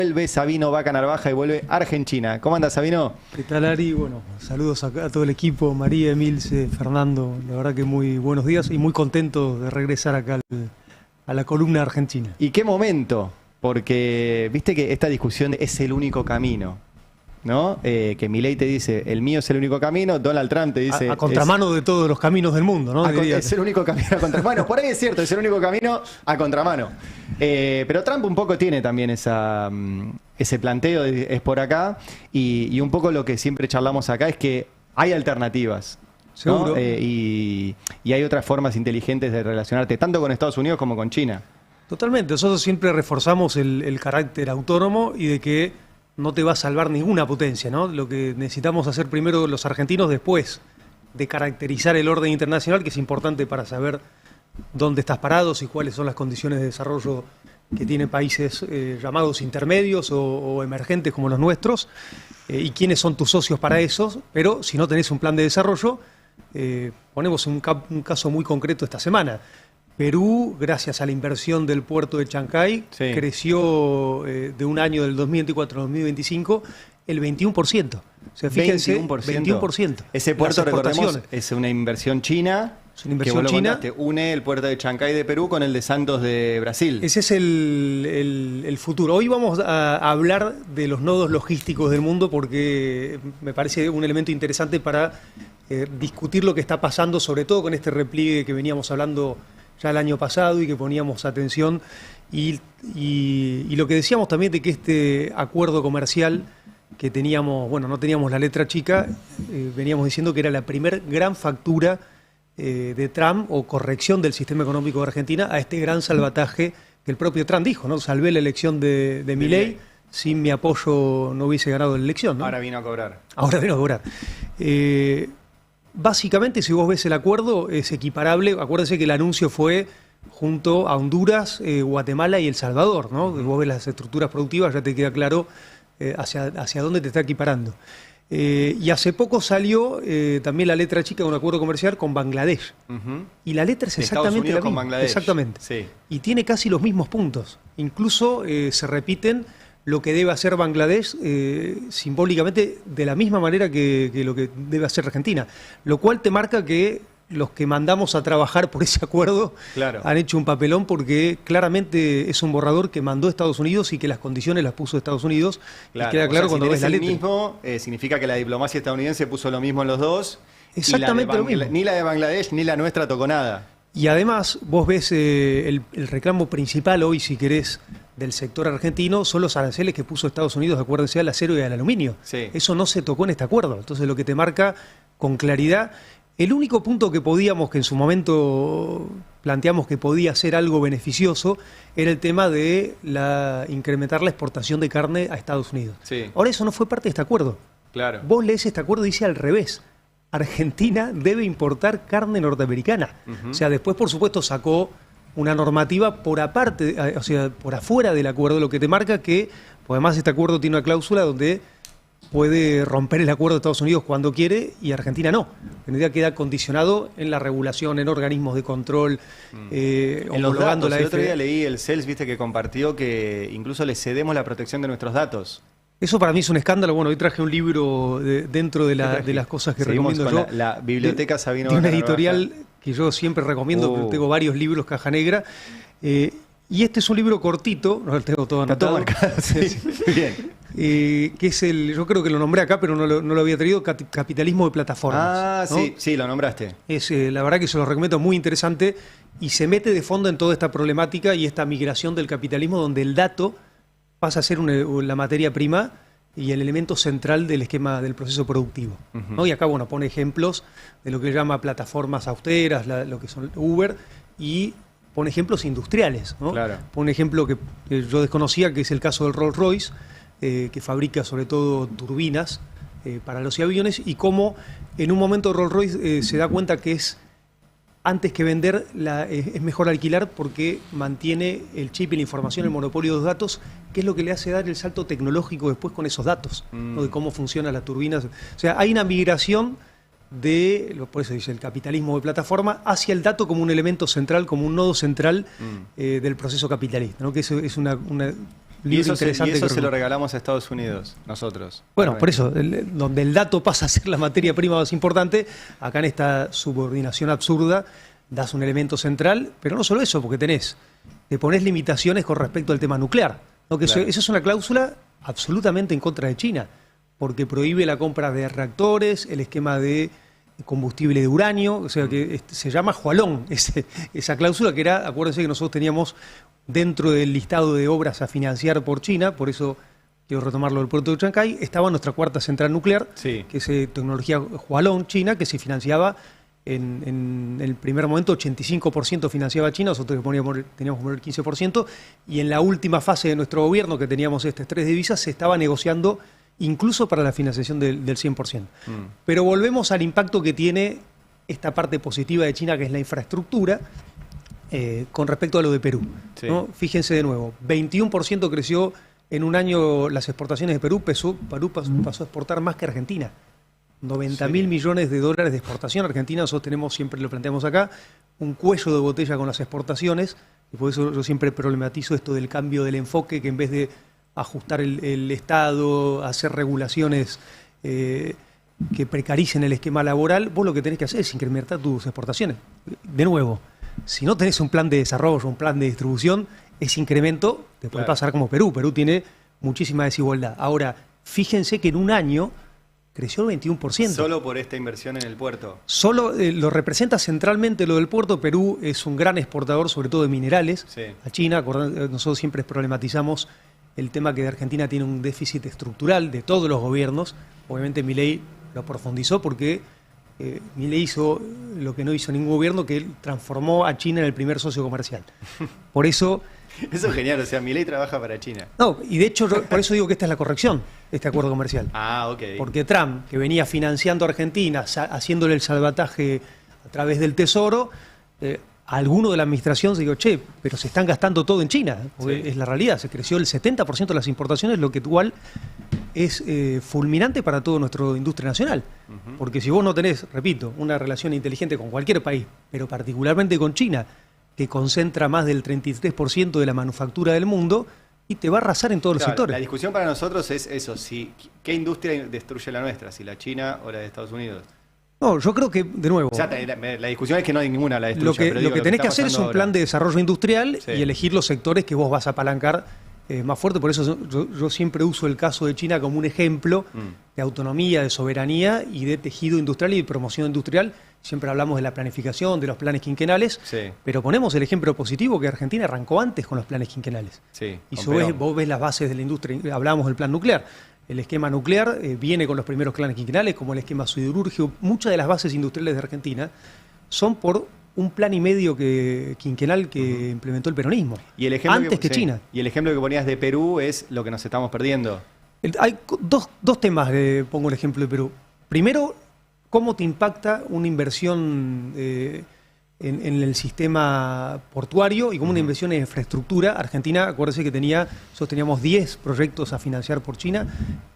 Vuelve Sabino Vaca Narvaja y vuelve Argentina. ¿Cómo anda, Sabino? ¿Qué tal, Ari? Bueno, saludos a todo el equipo, María, Emilce, Fernando. La verdad que muy buenos días y muy contento de regresar acá a la columna argentina. ¿Y qué momento? Porque viste que esta discusión es el único camino, ¿no? Que Milei te dice, el mío es el único camino, Donald Trump te dice... A contramano de todos los caminos del mundo, ¿no? Es el único camino a contramano. Por ahí es cierto, es el único camino a contramano. Pero Trump un poco tiene también ese planteo, es por acá, y un poco lo que siempre charlamos acá es que hay alternativas, ¿no? Seguro. Y hay otras formas inteligentes de relacionarte, tanto con Estados Unidos como con China. Totalmente. Nosotros siempre reforzamos el carácter autónomo y de que no te va a salvar ninguna potencia, ¿no? Lo que necesitamos hacer primero los argentinos después de caracterizar el orden internacional, que es importante para saber dónde estás parados y cuáles son las condiciones de desarrollo que tienen países llamados intermedios o emergentes como los nuestros, y quiénes son tus socios para esos. Pero si no tenés un plan de desarrollo, ponemos un caso muy concreto esta semana. Perú, gracias a la inversión del puerto de Chancay, Sí. creció de un año del 2024 al 2025 el 21%. O sea, fíjense, 21%. Ese puerto, Las recordemos, exportaciones. es una inversión china. Es una inversión que vos lo china. contaste, une el puerto de Chancay de Perú con el de Santos de Brasil. Ese es el futuro. Hoy vamos a hablar de los nodos logísticos del mundo porque me parece un elemento interesante para discutir lo que está pasando, sobre todo con este repliegue que veníamos hablando ya el año pasado y que poníamos atención. Y lo que decíamos también de que este acuerdo comercial que teníamos, bueno, no teníamos la letra chica, veníamos diciendo que era la primer gran factura de Trump o corrección del sistema económico de Argentina a este gran salvataje que el propio Trump dijo, ¿no? Salvé la elección de Milei, sin mi apoyo no hubiese ganado la elección, ¿no? Ahora vino a cobrar. Ahora vino a cobrar. Básicamente, si vos ves el acuerdo, es equiparable. Acuérdense que el anuncio fue junto a Honduras, Guatemala y El Salvador, ¿no? Vos ves las estructuras productivas, ya te queda claro hacia dónde te está equiparando. Y hace poco salió también la letra chica de un acuerdo comercial con Bangladesh. Y la letra es exactamente la misma. Con Bangladesh. Exactamente. Sí. Y tiene casi los mismos puntos. Incluso se repiten lo que debe hacer Bangladesh simbólicamente de la misma manera que lo que debe hacer Argentina. Lo cual te marca que los que mandamos a trabajar por ese acuerdo Claro. han hecho un papelón, porque claramente es un borrador que mandó Estados Unidos y que las condiciones las puso Estados Unidos. Claro. Y queda claro O sea, cuando si ves la tenés letra. el mismo, significa que la diplomacia estadounidense puso lo mismo en los dos. Exactamente lo mismo. Ni la de Bangladesh ni la nuestra tocó nada. Y además, vos ves el reclamo principal hoy, si querés, del sector argentino, son los aranceles que puso Estados Unidos, acuérdense, al acero y al aluminio. Sí. Eso no se tocó en este acuerdo. Entonces, lo que te marca con claridad, el único punto que podíamos, que en su momento planteamos que podía ser algo beneficioso, era el tema de incrementar la exportación de carne a Estados Unidos. Sí. Ahora eso no fue parte de este acuerdo. Claro. Vos lees este acuerdo y dice al revés. Argentina debe importar carne norteamericana. O sea, después, por supuesto, sacó una normativa por aparte, o sea, por afuera del acuerdo, lo que te marca que, pues además este acuerdo tiene una cláusula donde puede romper el acuerdo de Estados Unidos cuando quiere y Argentina no. En realidad queda condicionado en la regulación, en organismos de control, En los homologando datos, la el otro día FDA. leí el CELS, viste, que compartió que incluso le cedemos la protección de nuestros datos. Eso para mí es un escándalo. Bueno, hoy traje un libro dentro de las cosas que Seguimos recomiendo con yo. la biblioteca Sabino de una Vaca Narvaja. editorial que yo siempre recomiendo, porque tengo varios libros, Caja Negra. Y este es un libro cortito, no lo tengo todo Está todo anotado. marcado, sí. Bien. Que es yo creo que lo nombré acá, pero no lo había traído, Capitalismo de Plataformas. Ah, ¿no? sí, sí, lo nombraste. Es, la verdad que se lo recomiendo, muy interesante, y se mete de fondo en toda esta problemática y esta migración del capitalismo, donde el dato pasa a ser la materia prima y el elemento central del esquema del proceso productivo, ¿no? Y acá, bueno, pone ejemplos de lo que llama plataformas austeras, lo que son Uber, y pone ejemplos industriales, ¿no? Claro. Pone ejemplo que yo desconocía, que es el caso del Rolls-Royce, que fabrica sobre todo turbinas para los aviones, y cómo en un momento Rolls-Royce se da cuenta que antes que vender, es mejor alquilar, porque mantiene el chip y la información, el monopolio de los datos, que es lo que le hace dar el salto tecnológico después con esos datos, ¿no? De cómo funcionan las turbinas. O sea, hay una migración por eso dice el capitalismo de plataforma, hacia el dato como un elemento central, como un nodo central del proceso capitalista, ¿no? Que eso es libro interesante. Y eso se lo regalamos a Estados Unidos, nosotros. Bueno, por eso, donde el dato pasa a ser la materia prima más importante, acá en esta subordinación absurda das un elemento central, pero no solo eso, porque te pones limitaciones con respecto al tema nuclear, ¿no? Que claro. eso es una cláusula absolutamente en contra de China, porque prohíbe la compra de reactores, el esquema de combustible de uranio, o sea que se llama Hualong, esa cláusula que era, acuérdense que nosotros teníamos dentro del listado de obras a financiar por China, por eso quiero retomarlo del puerto de Chancay, estaba nuestra cuarta central nuclear, Sí. que es tecnología Hualong China, que se financiaba en el primer momento 85% financiaba China, nosotros teníamos que poner el 15%, y en la última fase de nuestro gobierno, que teníamos este estrés de divisas, se estaba negociando incluso para la financiación del 100%. Pero volvemos al impacto que tiene esta parte positiva de China, que es la infraestructura, con respecto a lo de Perú, Sí. ¿no? Fíjense de nuevo, 21% creció en un año las exportaciones de Perú, Perú pasó a exportar más que Argentina. 90.000 millones de dólares de exportación. Argentina, nosotros tenemos, siempre lo planteamos acá, un cuello de botella con las exportaciones, y por eso yo siempre problematizo esto del cambio del enfoque, que en vez de ajustar el Estado, hacer regulaciones que precaricen el esquema laboral, vos lo que tenés que hacer es incrementar tus exportaciones. De nuevo, si no tenés un plan de desarrollo, un plan de distribución, ese incremento te puede pasar como Perú. Perú tiene muchísima desigualdad. Ahora, fíjense que en un año creció el 21%. Solo por esta inversión en el puerto. Solo lo representa centralmente lo del puerto. Perú es un gran exportador, sobre todo de minerales, Sí. a China. Nosotros siempre problematizamos el tema que de Argentina tiene un déficit estructural de todos los gobiernos. Obviamente Milei lo profundizó porque Milei hizo lo que no hizo ningún gobierno, que él transformó a China en el primer socio comercial. Por eso... Eso es genial, o sea, Milei trabaja para China. No, y de hecho por eso digo que esta es la corrección, este acuerdo comercial. Ah, ok. Porque Trump, que venía financiando a Argentina, haciéndole el salvataje a través del Tesoro, alguno de la administración se dijo, che, pero se están gastando todo en China, porque Sí. es la realidad, se creció el 70% de las importaciones, lo que igual es fulminante para toda nuestra industria nacional. Porque si vos no tenés, repito, una relación inteligente con cualquier país, pero particularmente con China, que concentra más del 33% de la manufactura del mundo, y te va a arrasar en todos los Claro, sectores. la discusión para nosotros es eso, ¿qué industria destruye la nuestra? Si la China o la de Estados Unidos. No, yo creo que, de nuevo... O sea, la discusión es que no hay ninguna la destruye. Lo que, pero digo, lo que tenés que está hacer es un pasando plan ahora. de desarrollo industrial Sí. y elegir los sectores que vos vas a apalancar más fuerte. Por eso yo siempre uso el caso de China como un ejemplo de autonomía, de soberanía y de tejido industrial y de promoción industrial. Siempre hablamos de la planificación, de los planes quinquenales, Sí. pero ponemos el ejemplo positivo que Argentina arrancó antes con los planes quinquenales. Sí, Y con vos Perón. ves las bases de la industria. Hablamos del plan nuclear. El esquema nuclear viene con los primeros planes quinquenales, como el esquema siderúrgico. Muchas de las bases industriales de Argentina son por un plan y medio quinquenal que implementó el peronismo, Y el ejemplo antes que sí. China. Y el ejemplo que ponías de Perú es lo que nos estamos perdiendo. Hay dos temas que pongo el ejemplo de Perú. Primero, ¿cómo te impacta una inversión en el sistema portuario y como una inversión en infraestructura? Argentina, acuérdense que nosotros teníamos 10 proyectos a financiar por China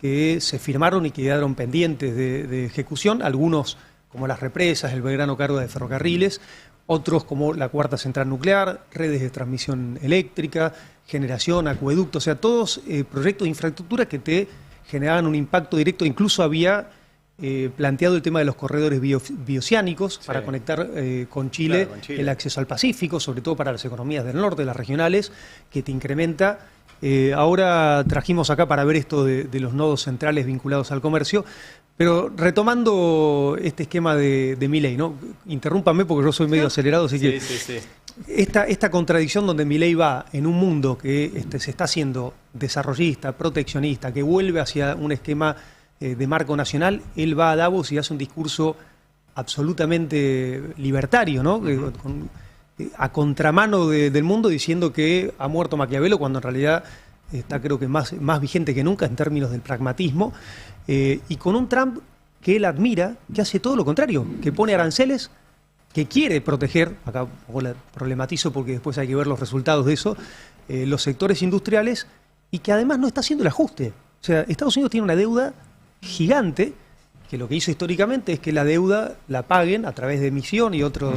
que se firmaron y quedaron pendientes de ejecución, algunos como las represas, el Belgrano Cargo de Ferrocarriles, otros como la cuarta central nuclear, redes de transmisión eléctrica, generación, acueducto, o sea, todos proyectos de infraestructura que te generaban un impacto directo. Incluso había planteado el tema de los corredores bioceánicos para conectar con Chile, Claro, con Chile. el acceso al Pacífico, sobre todo para las economías del norte, las regionales, que te incrementa. Ahora trajimos acá para ver esto de los nodos centrales vinculados al comercio, pero retomando este esquema de Milei, ¿no? Interrúmpame porque yo soy medio acelerado, así que Sí. esta contradicción donde Milei va en un mundo que se está haciendo desarrollista, proteccionista, que vuelve hacia un esquema de marco nacional, él va a Davos y hace un discurso absolutamente libertario, ¿no? A contramano del mundo, diciendo que ha muerto Maquiavelo, cuando en realidad está, creo que más vigente que nunca en términos del pragmatismo, y con un Trump que él admira, que hace todo lo contrario, que pone aranceles, que quiere proteger, acá problematizo porque después hay que ver los resultados de eso, los sectores industriales, y que además no está haciendo el ajuste. O sea, Estados Unidos tiene una deuda gigante, que lo que hizo históricamente es que la deuda la paguen a través de emisión y otros,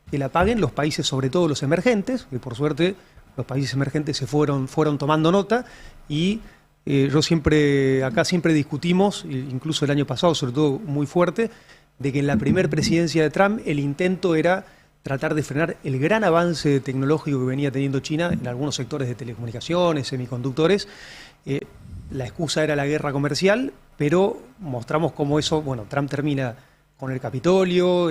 que la paguen los países, sobre todo los emergentes, que por suerte los países emergentes se fueron tomando nota y acá siempre discutimos, incluso el año pasado, sobre todo muy fuerte, de que en la primera presidencia de Trump el intento era tratar de frenar el gran avance tecnológico que venía teniendo China en algunos sectores de telecomunicaciones, semiconductores. La excusa era la guerra comercial, pero mostramos cómo eso, bueno, Trump termina con el Capitolio,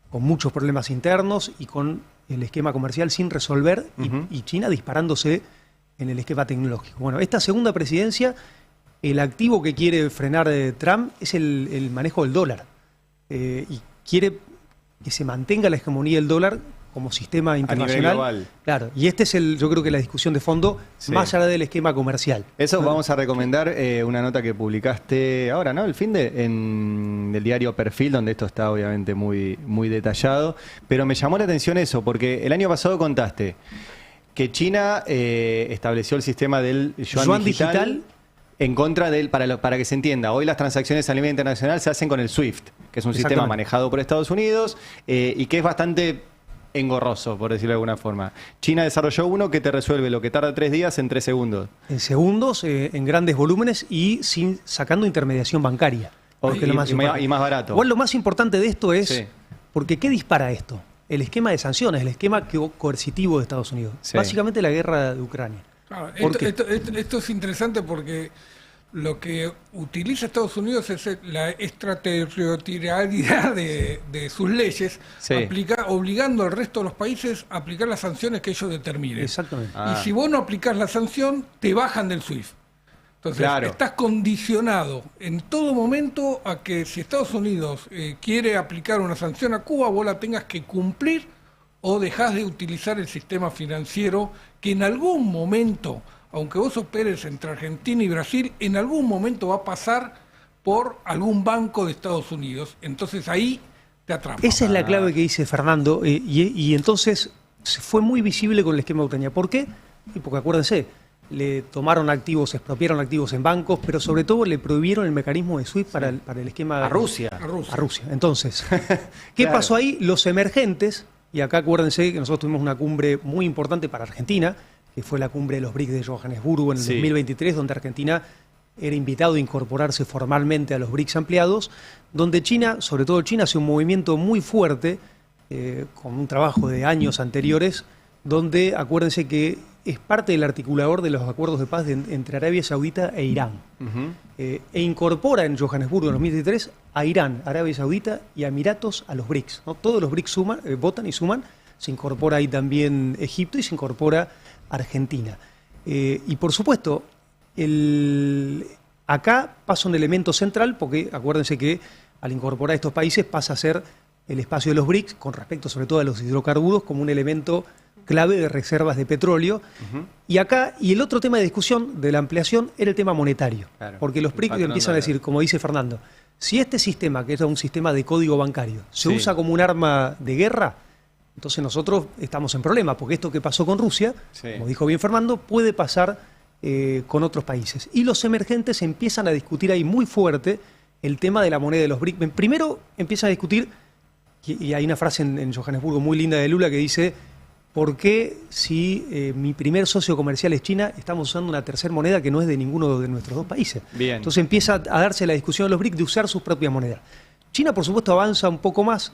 con muchos problemas internos y con el esquema comercial sin resolver y China disparándose en el esquema tecnológico. Bueno, esta segunda presidencia, el activo que quiere frenar Trump es el manejo del dólar y quiere que se mantenga la hegemonía del dólar como sistema internacional. A nivel global. Claro, y este es yo creo que la discusión de fondo, más allá del esquema comercial. Eso vamos a recomendar una nota que publicaste ahora, ¿no? El en el diario Perfil, donde esto está obviamente muy, muy detallado. Pero me llamó la atención eso, porque el año pasado contaste que China estableció el sistema del yuan digital en contra del, para que se entienda, hoy las transacciones a nivel internacional se hacen con el SWIFT, que es un sistema manejado por Estados Unidos y que es bastante engorroso, por decirlo de alguna forma. China desarrolló uno que te resuelve lo que tarda 3 días en 3 segundos. En segundos, en grandes volúmenes y sacando intermediación bancaria. Y más barato. Igual lo más importante de esto es, porque ¿qué dispara esto? El esquema de sanciones, el esquema coercitivo de Estados Unidos. Básicamente la guerra de Ucrania. Claro, esto es interesante porque lo que utiliza Estados Unidos es la extraterritorialidad de sus leyes, obligando al resto de los países a aplicar las sanciones que ellos determinen. Exactamente. Y si vos no aplicás la sanción, te bajan del SWIFT. Entonces, estás condicionado en todo momento a que si Estados Unidos quiere aplicar una sanción a Cuba, vos la tengas que cumplir o dejás de utilizar el sistema financiero que en algún momento, aunque vos operes entre Argentina y Brasil, en algún momento va a pasar por algún banco de Estados Unidos. Entonces ahí te atrapa. Esa es la clave que dice Fernando. Y entonces fue muy visible con el esquema de Ucrania. ¿Por qué? Porque acuérdense, le tomaron activos, se expropiaron activos en bancos, pero sobre todo le prohibieron el mecanismo de SWIFT para el esquema... A Rusia. A Rusia. Entonces, ¿qué pasó ahí? Los emergentes, y acá acuérdense que nosotros tuvimos una cumbre muy importante para Argentina, que fue la cumbre de los BRICS de Johannesburgo en el 2023, donde Argentina era invitado a incorporarse formalmente a los BRICS ampliados, donde China, sobre todo China, hace un movimiento muy fuerte, con un trabajo de años anteriores, donde acuérdense que es parte del articulador de los acuerdos de paz entre Arabia Saudita e Irán. E incorpora en Johannesburgo en 2023 a Irán, Arabia Saudita y a Emiratos a los BRICS, ¿no? Todos los BRICS votan y suman, se incorpora ahí también Egipto y se incorpora Argentina. Y por supuesto, acá pasa un elemento central, porque acuérdense que al incorporar estos países pasa a ser el espacio de los BRICS, con respecto sobre todo a los hidrocarburos, como un elemento clave de reservas de petróleo. Y el otro tema de discusión de la ampliación era el tema monetario. Porque los BRICS empiezan a decir, como dice Fernando, si este sistema, que es un sistema de código bancario, se usa como un arma de guerra, entonces nosotros estamos en problema, porque esto que pasó con Rusia, como dijo bien Fernando, puede pasar con otros países. Y los emergentes empiezan a discutir ahí muy fuerte el tema de la moneda de los BRICS. Primero empiezan a discutir, y hay una frase en Johannesburgo muy linda de Lula que dice: ¿por qué si mi primer socio comercial es China, estamos usando una tercera moneda que no es de ninguno de nuestros dos países? Entonces empieza a darse la discusión de los BRICS de usar sus propias monedas. China, por supuesto, avanza un poco más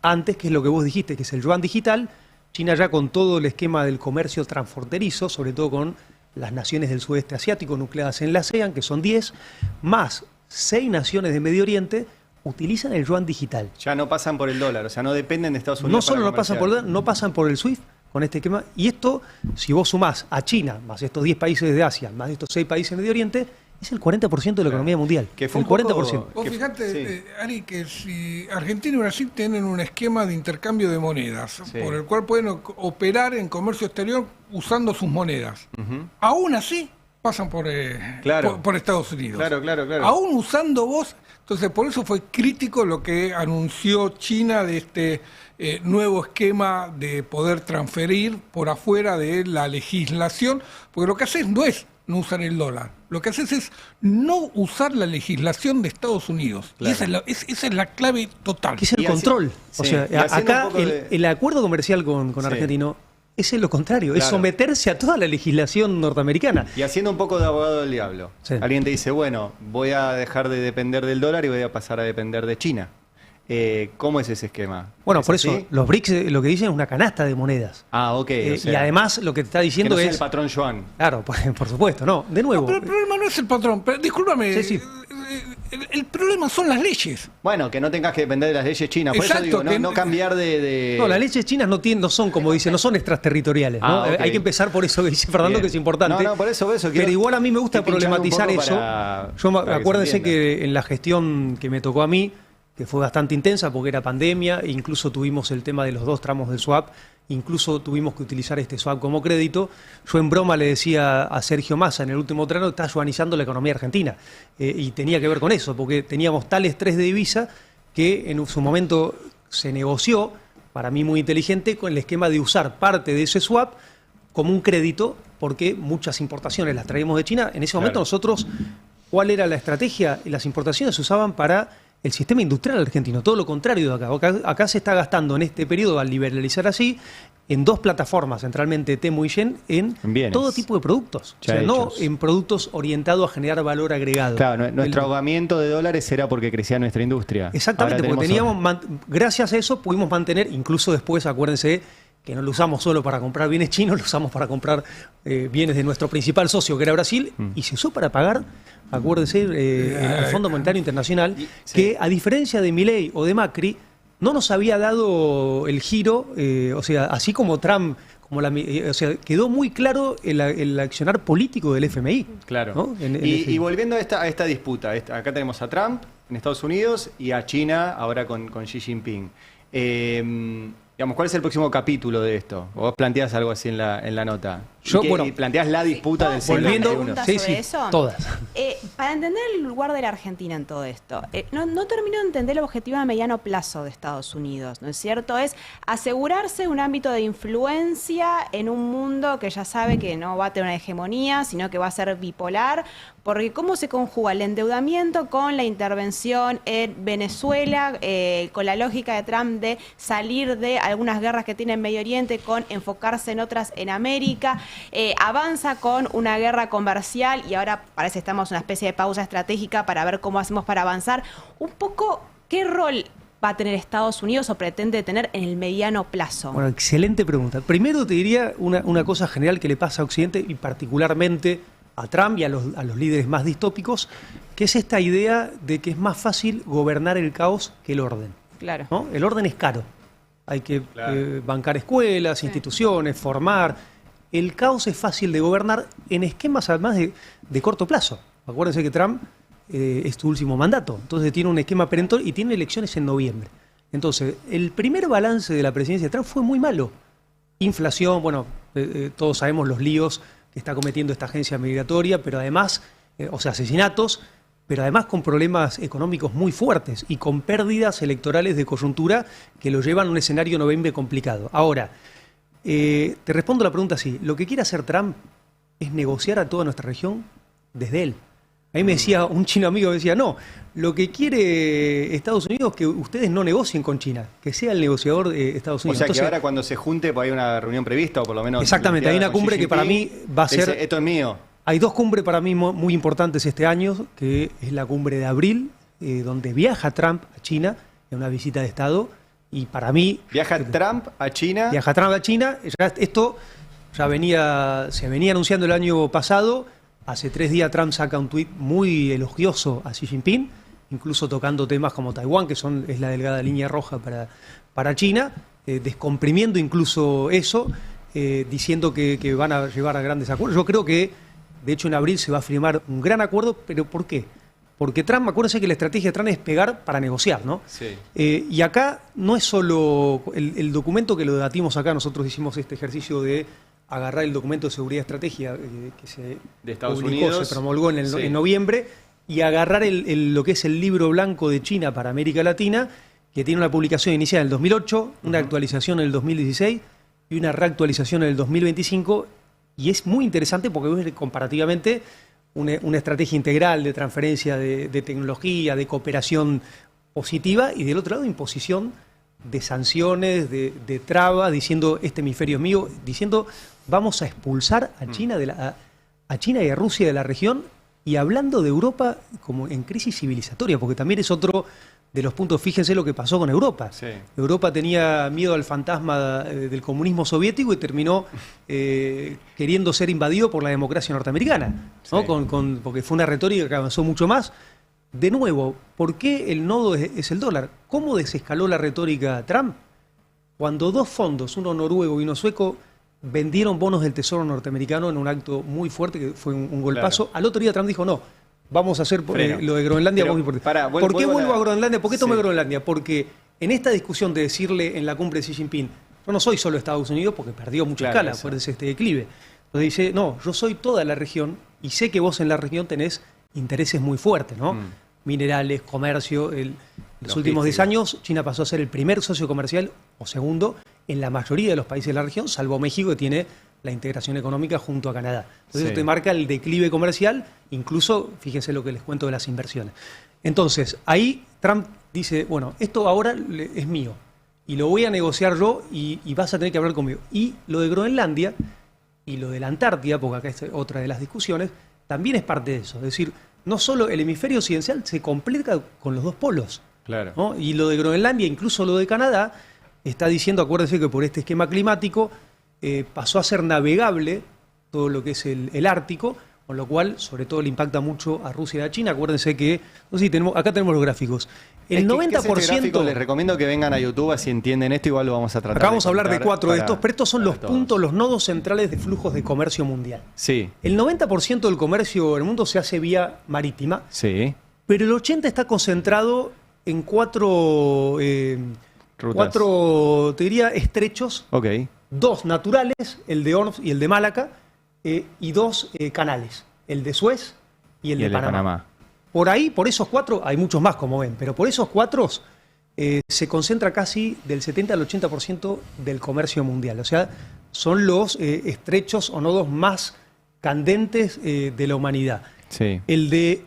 antes, que es lo que vos dijiste, que es el yuan digital. China ya con todo el esquema del comercio transfronterizo, sobre todo con las naciones del sudeste asiático nucleadas en la ASEAN, que son 10, más 6 naciones de Medio Oriente, utilizan el yuan digital. Ya no pasan por el dólar, o sea, no dependen de Estados Unidos. No solo no pasan por el dólar, no pasan por el SWIFT con este esquema. Y esto, si vos sumás a China, más estos 10 países de Asia, más estos 6 países de Medio Oriente, es el 40% de la economía mundial. Que fue el 40%. Vos fijate, Ari, que si Argentina y Brasil tienen un esquema de intercambio de monedas, por el cual pueden operar en comercio exterior usando sus monedas. Aún así, pasan por Estados Unidos. Claro. Aún usando vos. Entonces, por eso fue crítico lo que anunció China de este nuevo esquema de poder transferir por afuera de la legislación, porque lo que haces no es no usar el dólar, lo que haces es no usar la legislación de Estados Unidos. Y esa es la clave total. Que es el control. O sea, acá el acuerdo comercial con Argentina es lo contrario, es someterse a toda la legislación norteamericana. Y haciendo un poco de abogado del diablo. Sí. Alguien te dice, bueno, voy a dejar de depender del dólar y voy a pasar a depender de China. ¿Cómo es ese esquema? Bueno, por eso, los BRICS lo que dicen es una canasta de monedas. Ah, ok. O sea, y además lo que te está diciendo que no es... el patrón yuan. Claro, por supuesto, no. De nuevo. No, pero el problema no es el patrón. Pero, discúlpame. Sí. El problema son las leyes. Bueno, que no tengas que depender de las leyes chinas. Por eso digo, no cambiar de... No, las leyes chinas no son, como dicen, no son extraterritoriales. ¿no? Okay. Hay que empezar por eso que dice Fernando, bien, que es importante. No, por eso. Pero igual a mí me gusta problematizar eso. Acuérdense que en la gestión que me tocó a mí, que fue bastante intensa porque era pandemia, e incluso tuvimos el tema de los 2 tramos del swap, incluso tuvimos que utilizar este swap como crédito. Yo en broma le decía a Sergio Massa en el último tramo que está yuanizando la economía argentina, y tenía que ver con eso, porque teníamos tal estrés de divisa que en su momento se negoció, para mí muy inteligente, con el esquema de usar parte de ese swap como un crédito, porque muchas importaciones las traíamos de China. En ese momento nosotros, ¿cuál era la estrategia? Las importaciones se usaban para el sistema industrial argentino, todo lo contrario de acá. Acá se está gastando en este periodo, al liberalizar así, en 2 plataformas, centralmente Temu y Shen, en todo tipo de productos. O sea, no en productos orientados a generar valor agregado. Claro, nuestro ahogamiento de dólares era porque crecía nuestra industria. Exactamente, porque gracias a eso pudimos mantener, incluso después, acuérdense, que no lo usamos solo para comprar bienes chinos, lo usamos para comprar bienes de nuestro principal socio, que era Brasil, y se usó para pagar, acuérdense, el Fondo Monetario Internacional, que a diferencia de Milei o de Macri, no nos había dado el giro, o sea, así como Trump, o sea, quedó muy claro el accionar político del FMI. Claro. ¿No? Y volviendo a esta disputa, acá tenemos a Trump en Estados Unidos y a China ahora con Xi Jinping. Digamos, ¿cuál es el próximo capítulo de esto? Vos planteás algo así en la nota. Y planteás la disputa del siglo XXI. Eso. Todas. Para entender el lugar de la Argentina en todo esto, no termino de entender el objetivo a mediano plazo de Estados Unidos, ¿no es cierto? Es asegurarse un ámbito de influencia en un mundo que ya sabe que no va a tener una hegemonía, sino que va a ser bipolar, porque ¿cómo se conjuga el endeudamiento con la intervención en Venezuela, con la lógica de Trump de salir de algunas guerras que tiene en Medio Oriente, con enfocarse en otras en América? Avanza con una guerra comercial y ahora parece que estamos en una especie de pausa estratégica para ver cómo hacemos para avanzar. Un poco, ¿qué rol va a tener Estados Unidos o pretende tener en el mediano plazo? Bueno, excelente pregunta. Primero te diría una cosa general que le pasa a Occidente y particularmente a Trump y a los líderes más distópicos, que es esta idea de que es más fácil gobernar el caos que el orden. Claro. ¿No? El orden es caro. Hay que bancar escuelas, instituciones, formar. El caos es fácil de gobernar en esquemas además de corto plazo. Acuérdense que Trump es su último mandato, entonces tiene un esquema perentorio y tiene elecciones en noviembre. Entonces, el primer balance de la presidencia de Trump fue muy malo. Inflación, bueno, todos sabemos los líos que está cometiendo esta agencia migratoria, pero además, asesinatos, pero además con problemas económicos muy fuertes y con pérdidas electorales de coyuntura que lo llevan a un escenario noviembre complicado. Ahora, te respondo la pregunta así. Lo que quiere hacer Trump es negociar a toda nuestra región desde él. A mí me decía un chino amigo, decía, no, lo que quiere Estados Unidos es que ustedes no negocien con China, que sea el negociador de Estados Unidos. O sea, entonces, que ahora cuando se junte, pues hay una reunión prevista, o por lo menos... Exactamente, hay una cumbre que para mí va a ser... Dice, esto es mío. Hay 2 cumbres para mí muy importantes este año, que es la cumbre de abril, donde viaja Trump a China en una visita de Estado, y para mí... ¿Viaja Trump a China? Viaja Trump a China, esto se venía anunciando el año pasado. Hace 3 días Trump saca un tuit muy elogioso a Xi Jinping, incluso tocando temas como Taiwán, que es la delgada línea roja para China, descomprimiendo incluso eso, diciendo que van a llevar a grandes acuerdos. Yo creo que, de hecho, en abril se va a firmar un gran acuerdo, pero ¿por qué? Porque Trump, acuérdense que la estrategia de Trump es pegar para negociar, ¿no? Sí. Y acá no es solo el documento que lo debatimos acá, nosotros hicimos este ejercicio de agarrar el documento de seguridad y estrategia que se de Estados publicó, Unidos, se promulgó en noviembre, y agarrar lo que es el libro blanco de China para América Latina, que tiene una publicación inicial en el 2008, una actualización en el 2016 y una reactualización en el 2025, y es muy interesante porque es comparativamente una estrategia integral de transferencia de tecnología, de cooperación positiva, y del otro lado imposición de sanciones, de trabas, diciendo este hemisferio es mío, diciendo vamos a expulsar a China, a China y a Rusia de la región, y hablando de Europa como en crisis civilizatoria, porque también es otro de los puntos. Fíjense lo que pasó con Europa. Sí. Europa tenía miedo al fantasma del comunismo soviético y terminó queriendo ser invadido por la democracia norteamericana, ¿no? Sí. Porque fue una retórica que avanzó mucho más. De nuevo, ¿por qué el nodo es el dólar? ¿Cómo desescaló la retórica Trump? Cuando dos fondos, uno noruego y uno sueco, vendieron bonos del Tesoro norteamericano en un acto muy fuerte, que fue un golpazo. Claro. Al otro día Trump dijo, no, vamos a hacer lo de Groenlandia. Pero, ¿por qué vuelvo a Groenlandia? ¿Por qué tomé Groenlandia? Porque en esta discusión de decirle en la cumbre de Xi Jinping, yo no soy solo Estados Unidos, porque perdió mucha escala, acuérdense este declive. Entonces dice, no, yo soy toda la región y sé que vos en la región tenés intereses muy fuertes, ¿no? Minerales, comercio. En los últimos 10 años, China pasó a ser el primer socio comercial, o segundo, en la mayoría de los países de la región, salvo México, que tiene la integración económica junto a Canadá. Entonces eso te marca el declive comercial, incluso, fíjense lo que les cuento de las inversiones. Entonces, ahí Trump dice, bueno, esto ahora es mío, y lo voy a negociar yo, y vas a tener que hablar conmigo. Y lo de Groenlandia, y lo de la Antártida, porque acá es otra de las discusiones, también es parte de eso. Es decir, no solo el hemisferio occidental se completa con los dos polos. Claro. ¿No? Y lo de Groenlandia, incluso lo de Canadá, está diciendo, acuérdense que por este esquema climático pasó a ser navegable todo lo que es el Ártico, con lo cual, sobre todo, le impacta mucho a Rusia y a China. Acuérdense que, no sé si acá tenemos los gráficos. El 90%... ¿Qué gráfico? Les recomiendo que vengan a YouTube, así entienden esto, igual lo vamos a tratar. Acá vamos a hablar de 4 de estos, pero estos son los puntos, los nodos centrales de flujos de comercio mundial. Sí. El 90% del comercio del mundo se hace vía marítima, sí, pero el 80% está concentrado en 4, te diría, estrechos. Okay. 2 naturales, el de Hormuz y el de Malaca, y 2 canales, el de Suez y el de Panamá. Por ahí, por esos 4, hay muchos más como ven, pero por esos 4 se concentra casi del 70 al 80% del comercio mundial. O sea, son los estrechos o nodos más candentes de la humanidad. Sí. El de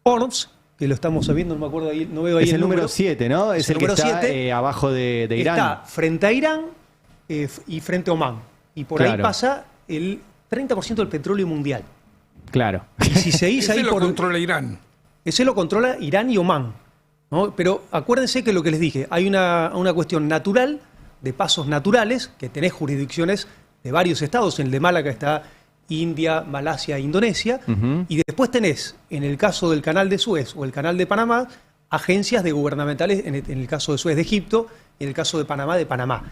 Hormuz, que lo estamos viendo, no me acuerdo, no veo ahí el número 7, ¿no? Es el que está abajo de Irán. Está frente a Irán y frente a Omán. Y por ahí pasa el 30% del petróleo mundial. Claro. Y si seguís ahí lo controla Irán. Ese lo controla Irán y Omán, ¿no? Pero acuérdense que lo que les dije, hay una cuestión natural, de pasos naturales, que tenés jurisdicciones de varios estados. En el de Málaga está India, Malasia e Indonesia. Y después tenés, en el caso del canal de Suez o el canal de Panamá, agencias de gubernamentales, en el caso de Suez de Egipto, en el caso de Panamá.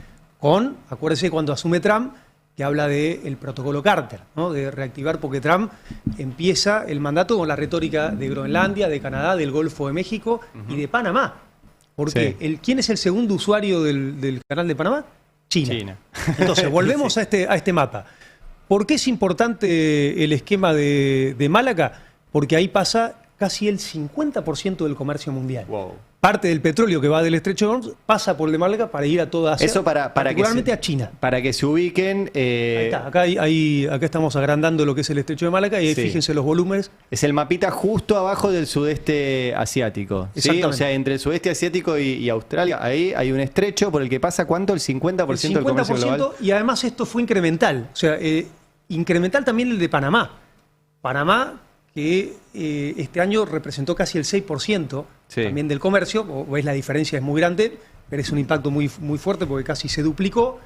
Acuérdense cuando asume Trump, que habla del protocolo Carter, ¿no? De reactivar, porque Trump empieza el mandato con la retórica de Groenlandia, de Canadá, del Golfo de México y de Panamá. Porque ¿quién es el segundo usuario del canal de Panamá? China. Entonces, volvemos a este mapa. ¿Por qué es importante el esquema de Málaga? Porque ahí pasa casi el 50% del comercio mundial. Wow. Parte del petróleo que va del estrecho de Hormuz pasa por el de Málaga para ir a toda Asia, eso particularmente a China. Para que se ubiquen... Ahí está, acá estamos agrandando lo que es el estrecho de Málaga y ahí fíjense los volúmenes. Es el mapita justo abajo del sudeste asiático. ¿Sí? O sea, entre el sudeste asiático y Australia, ahí hay un estrecho por el que pasa, ¿cuánto? El 50% del comercio global. Y además esto fue incremental. O sea, incremental también el de Panamá. Panamá, que este año representó casi el 6% también del comercio. Veis, la diferencia es muy grande, pero es un impacto muy, muy fuerte porque casi se duplicó.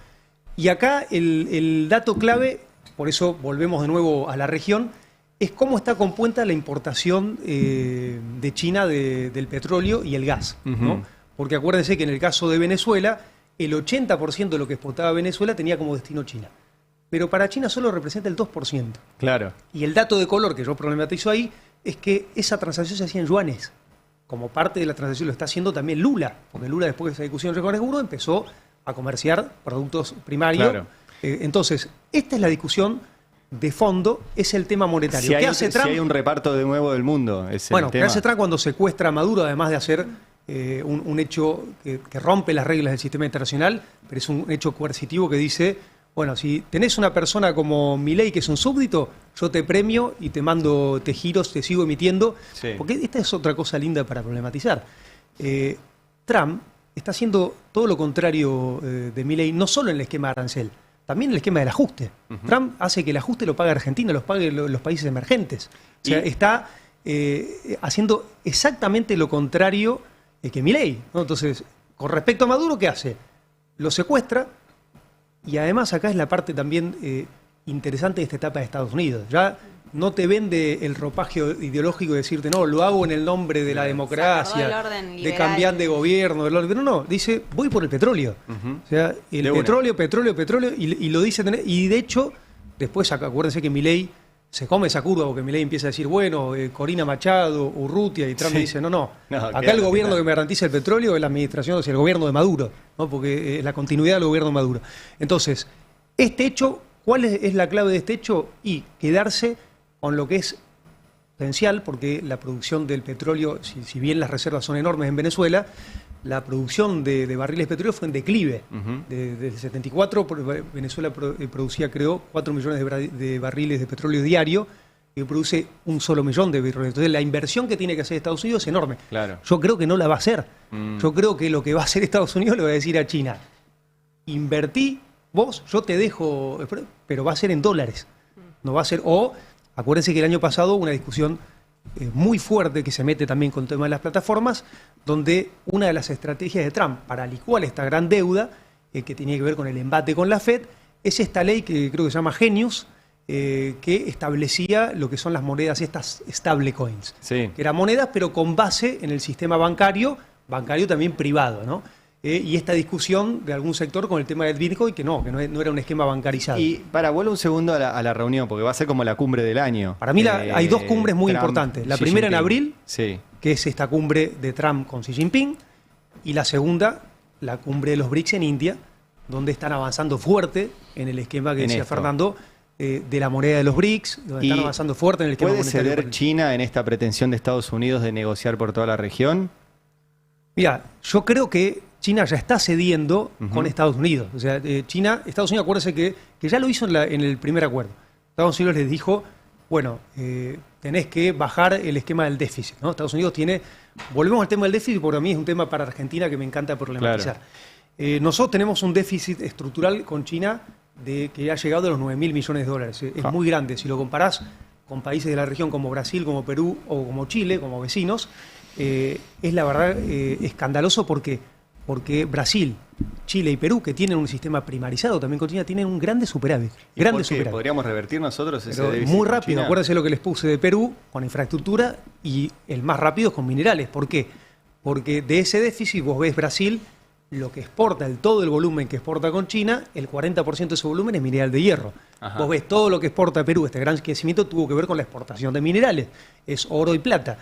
Y acá el dato clave, por eso volvemos de nuevo a la región, es cómo está compuesta la importación de China del petróleo y el gas, ¿no? Porque acuérdense que en el caso de Venezuela, el 80% de lo que exportaba Venezuela tenía como destino China. Pero para China solo representa el 2%. Claro. Y el dato de color que yo problematizo ahí es que esa transacción se hacía en yuanes. Como parte de la transacción lo está haciendo también Lula, porque Lula, después de esa discusión con el euro, empezó a comerciar productos primarios. Claro. Entonces, esta es la discusión de fondo, es el tema monetario. ¿Qué hace Trump? Si hay un reparto de nuevo del mundo. ¿Qué hace Trump cuando secuestra a Maduro, además de hacer un hecho que rompe las reglas del sistema internacional, pero es un hecho coercitivo que dice... Bueno, si tenés una persona como Milei que es un súbdito, yo te premio y te mando, te giro, te sigo emitiendo. Sí. Porque esta es otra cosa linda para problematizar. Trump está haciendo todo lo contrario de Milei, no solo en el esquema de arancel, también en el esquema del ajuste. Trump hace que el ajuste lo pague Argentina, lo pague los países emergentes. O sea, está haciendo exactamente lo contrario que Milei, ¿no? Entonces, con respecto a Maduro, ¿qué hace? Lo secuestra, y además acá es la parte también interesante de esta etapa de Estados Unidos. Ya no te vende el ropaje ideológico de decirte, no, lo hago en el nombre de la democracia, de cambiar de gobierno, del orden. No, dice, voy por el petróleo. O sea, el petróleo, y lo dice, y de hecho, después acuérdense que Milei se come esa curva, porque Milei empieza a decir, bueno, Corina Machado, Urrutia, y Trump dice, no, acá el gobierno que me garantiza el petróleo es la administración, o sea, el gobierno de Maduro, ¿no? Porque es la continuidad del gobierno de Maduro. Entonces, este hecho, ¿cuál es la clave de este hecho? Y quedarse con lo que es potencial, porque la producción del petróleo, si bien las reservas son enormes en Venezuela, la producción de barriles de petróleo fue en declive. Desde el 74, Venezuela producía, creo, 4 millones de barriles de petróleo diario, y produce 1 solo millón de barriles. Entonces, la inversión que tiene que hacer Estados Unidos es enorme. Claro. Yo creo que no la va a hacer. Yo creo que lo que va a hacer Estados Unidos le va a decir a China, invertí vos, yo te dejo, pero va a ser en dólares. No va a ser, acuérdense que el año pasado hubo una discusión muy fuerte que se mete también con el tema de las plataformas, donde una de las estrategias de Trump para licuar esta gran deuda, que tiene que ver con el embate con la Fed, es esta ley que creo que se llama Genius, que establecía lo que son las monedas, estas stablecoins, que eran monedas pero con base en el sistema bancario también privado, ¿no? Y esta discusión de algún sector con el tema del Bitcoin, que no era un esquema bancarizado. Y vuelvo un segundo a la reunión, porque va a ser como la cumbre del año. Para mí hay 2 cumbres muy Trump, importantes. La Xi primera en Jinping. abril, que es esta cumbre de Trump con Xi Jinping, y la segunda, la cumbre de los BRICS en India, donde están avanzando fuerte en el esquema que decía Fernando, de la moneda de los BRICS, donde están avanzando fuerte en el esquema monetario. ¿Puede ceder China en esta pretensión de Estados Unidos de negociar por toda la región? Mira, yo creo que China ya está cediendo con Estados Unidos. O sea, Estados Unidos, acuérdense que ya lo hizo en el primer acuerdo. Estados Unidos les dijo, bueno, tenés que bajar el esquema del déficit, ¿no? Estados Unidos volvemos al tema del déficit, porque a mí es un tema para Argentina que me encanta problematizar. Claro. Nosotros tenemos un déficit estructural con China que ha llegado a los 9.000 millones de dólares. Es muy grande. Si lo comparás con países de la región como Brasil, como Perú o como Chile, como vecinos, es la verdad escandaloso porque Brasil, Chile y Perú, que tienen un sistema primarizado también con China, tienen un grande superávit. ¿Podríamos revertir nosotros ese déficit? Muy rápido. Acuérdense lo que les puse de Perú con infraestructura, y el más rápido es con minerales. ¿Por qué? Porque de ese déficit vos ves Brasil, lo que exporta, todo el volumen que exporta con China, el 40% de ese volumen es mineral de hierro. Vos ves todo lo que exporta Perú, este gran crecimiento tuvo que ver con la exportación de minerales, es oro y plata.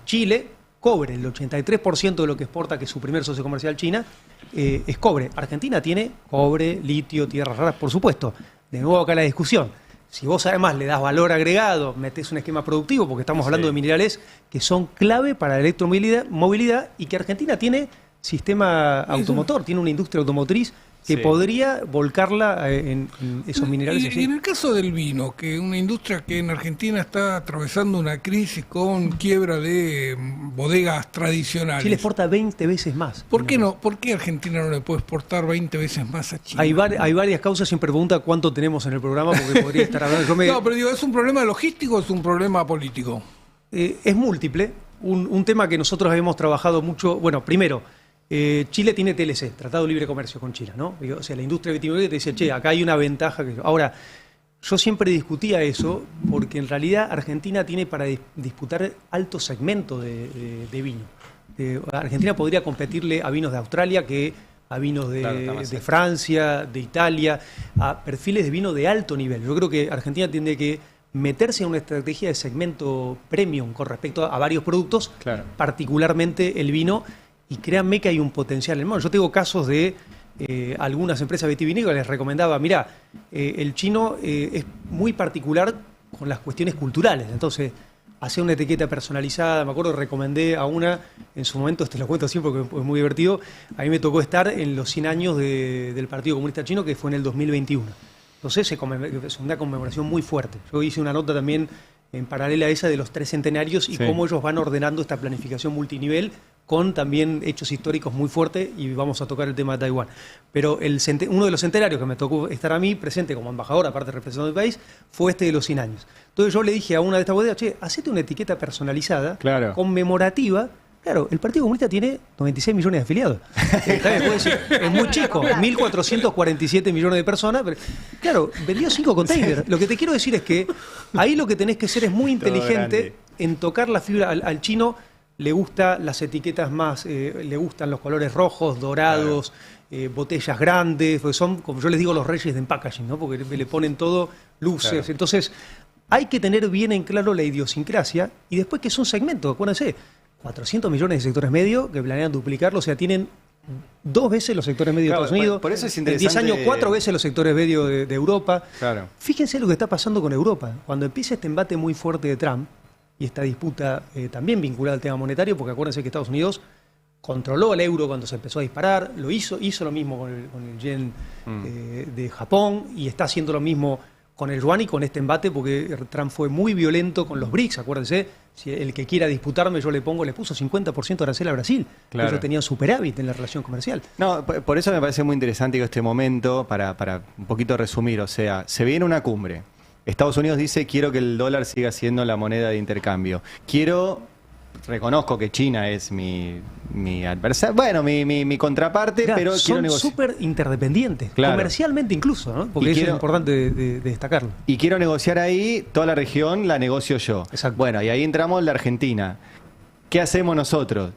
Chile, cobre, el 83% de lo que exporta, que es su primer socio comercial China, es cobre. Argentina tiene cobre, litio, tierras raras, por supuesto. De nuevo acá la discusión. Si vos además le das valor agregado, metés un esquema productivo, porque estamos hablando de minerales que son clave para la electromovilidad, y que Argentina tiene sistema automotor, tiene una industria automotriz que podría volcarla en esos minerales. Y en el caso del vino, que una industria que en Argentina está atravesando una crisis con quiebra de bodegas tradicionales. Chile exporta 20 veces más. ¿Por qué no? ¿Por qué Argentina no le puede exportar 20 veces más a China? Hay varias causas. Siempre pregunta cuánto tenemos en el programa, porque podría estar hablando. No, pero digo, ¿es un problema logístico o es un problema político? Es múltiple. Un tema que nosotros habíamos trabajado mucho. Bueno, primero, Chile tiene TLC, Tratado de Libre Comercio con China, ¿no? O sea, la industria vitivinícola te dice, acá hay una ventaja. Ahora, yo siempre discutía eso, porque en realidad Argentina tiene para disputar alto segmento de vino. Argentina podría competirle a vinos de Australia, a vinos de Francia, de Italia, a perfiles de vino de alto nivel. Yo creo que Argentina tiene que meterse en una estrategia de segmento premium con respecto a varios productos, particularmente el vino. Y créanme que hay un potencial enorme. Yo tengo casos de algunas empresas vitivinícolas, les recomendaba, mirá, el chino es muy particular con las cuestiones culturales. Entonces, hacer una etiqueta personalizada, me acuerdo, recomendé a una, en su momento, te lo cuento siempre porque es muy divertido, a mí me tocó estar en los 100 años del Partido Comunista Chino, que fue en el 2021. Entonces, es una conmemoración muy fuerte. Yo hice una nota también en paralela a esa de los 3 centenarios y cómo ellos van ordenando esta planificación multinivel con también hechos históricos muy fuertes, y vamos a tocar el tema de Taiwán. Pero uno de los centenarios que me tocó estar a mí presente como embajador, aparte representando el país, fue este de los 100 años. Entonces yo le dije a una de estas bodegas, che, hacete una etiqueta personalizada, conmemorativa. Claro, el Partido Comunista tiene 96 millones de afiliados. Es muy chico, 1.447 millones de personas. Pero, claro, vendió 5 containers. Lo que te quiero decir es que ahí lo que tenés que ser es muy inteligente en tocar la fibra. Al chino le gustan las etiquetas más, le gustan los colores rojos, dorados, botellas grandes, porque son, como yo les digo, los reyes del packaging, ¿no? Porque le ponen todo luces. Claro. Entonces, hay que tener bien en claro la idiosincrasia, y después que es un segmento, acuérdense, 400 millones de sectores medios que planean duplicarlo, o sea, tienen 2 veces los sectores medios de Estados Unidos, por eso es interesante. En 10 años 4 veces los sectores medios de Europa. Claro. Fíjense lo que está pasando con Europa. Cuando empieza este embate muy fuerte de Trump, y esta disputa también vinculada al tema monetario, porque acuérdense que Estados Unidos controló el euro cuando se empezó a disparar, hizo lo mismo con el yen de Japón, y está haciendo lo mismo con el yuan y con este embate, porque Trump fue muy violento con los BRICS. Acuérdense, si el que quiera disputarme, le puso 50% de arancel a Brasil. Claro. Ellos tenían superávit en la relación comercial. No, por eso me parece muy interesante este momento, para un poquito resumir. O sea, se viene una cumbre. Estados Unidos dice, quiero que el dólar siga siendo la moneda de intercambio. Reconozco que China es mi adversario, bueno, mi contraparte, claro, pero quiero negociar. Son súper interdependientes, claro, comercialmente incluso, ¿no? Porque eso es importante de destacarlo. Y quiero negociar ahí, toda la región la negocio yo. Exacto. Bueno, y ahí entramos en la Argentina. ¿Qué hacemos nosotros?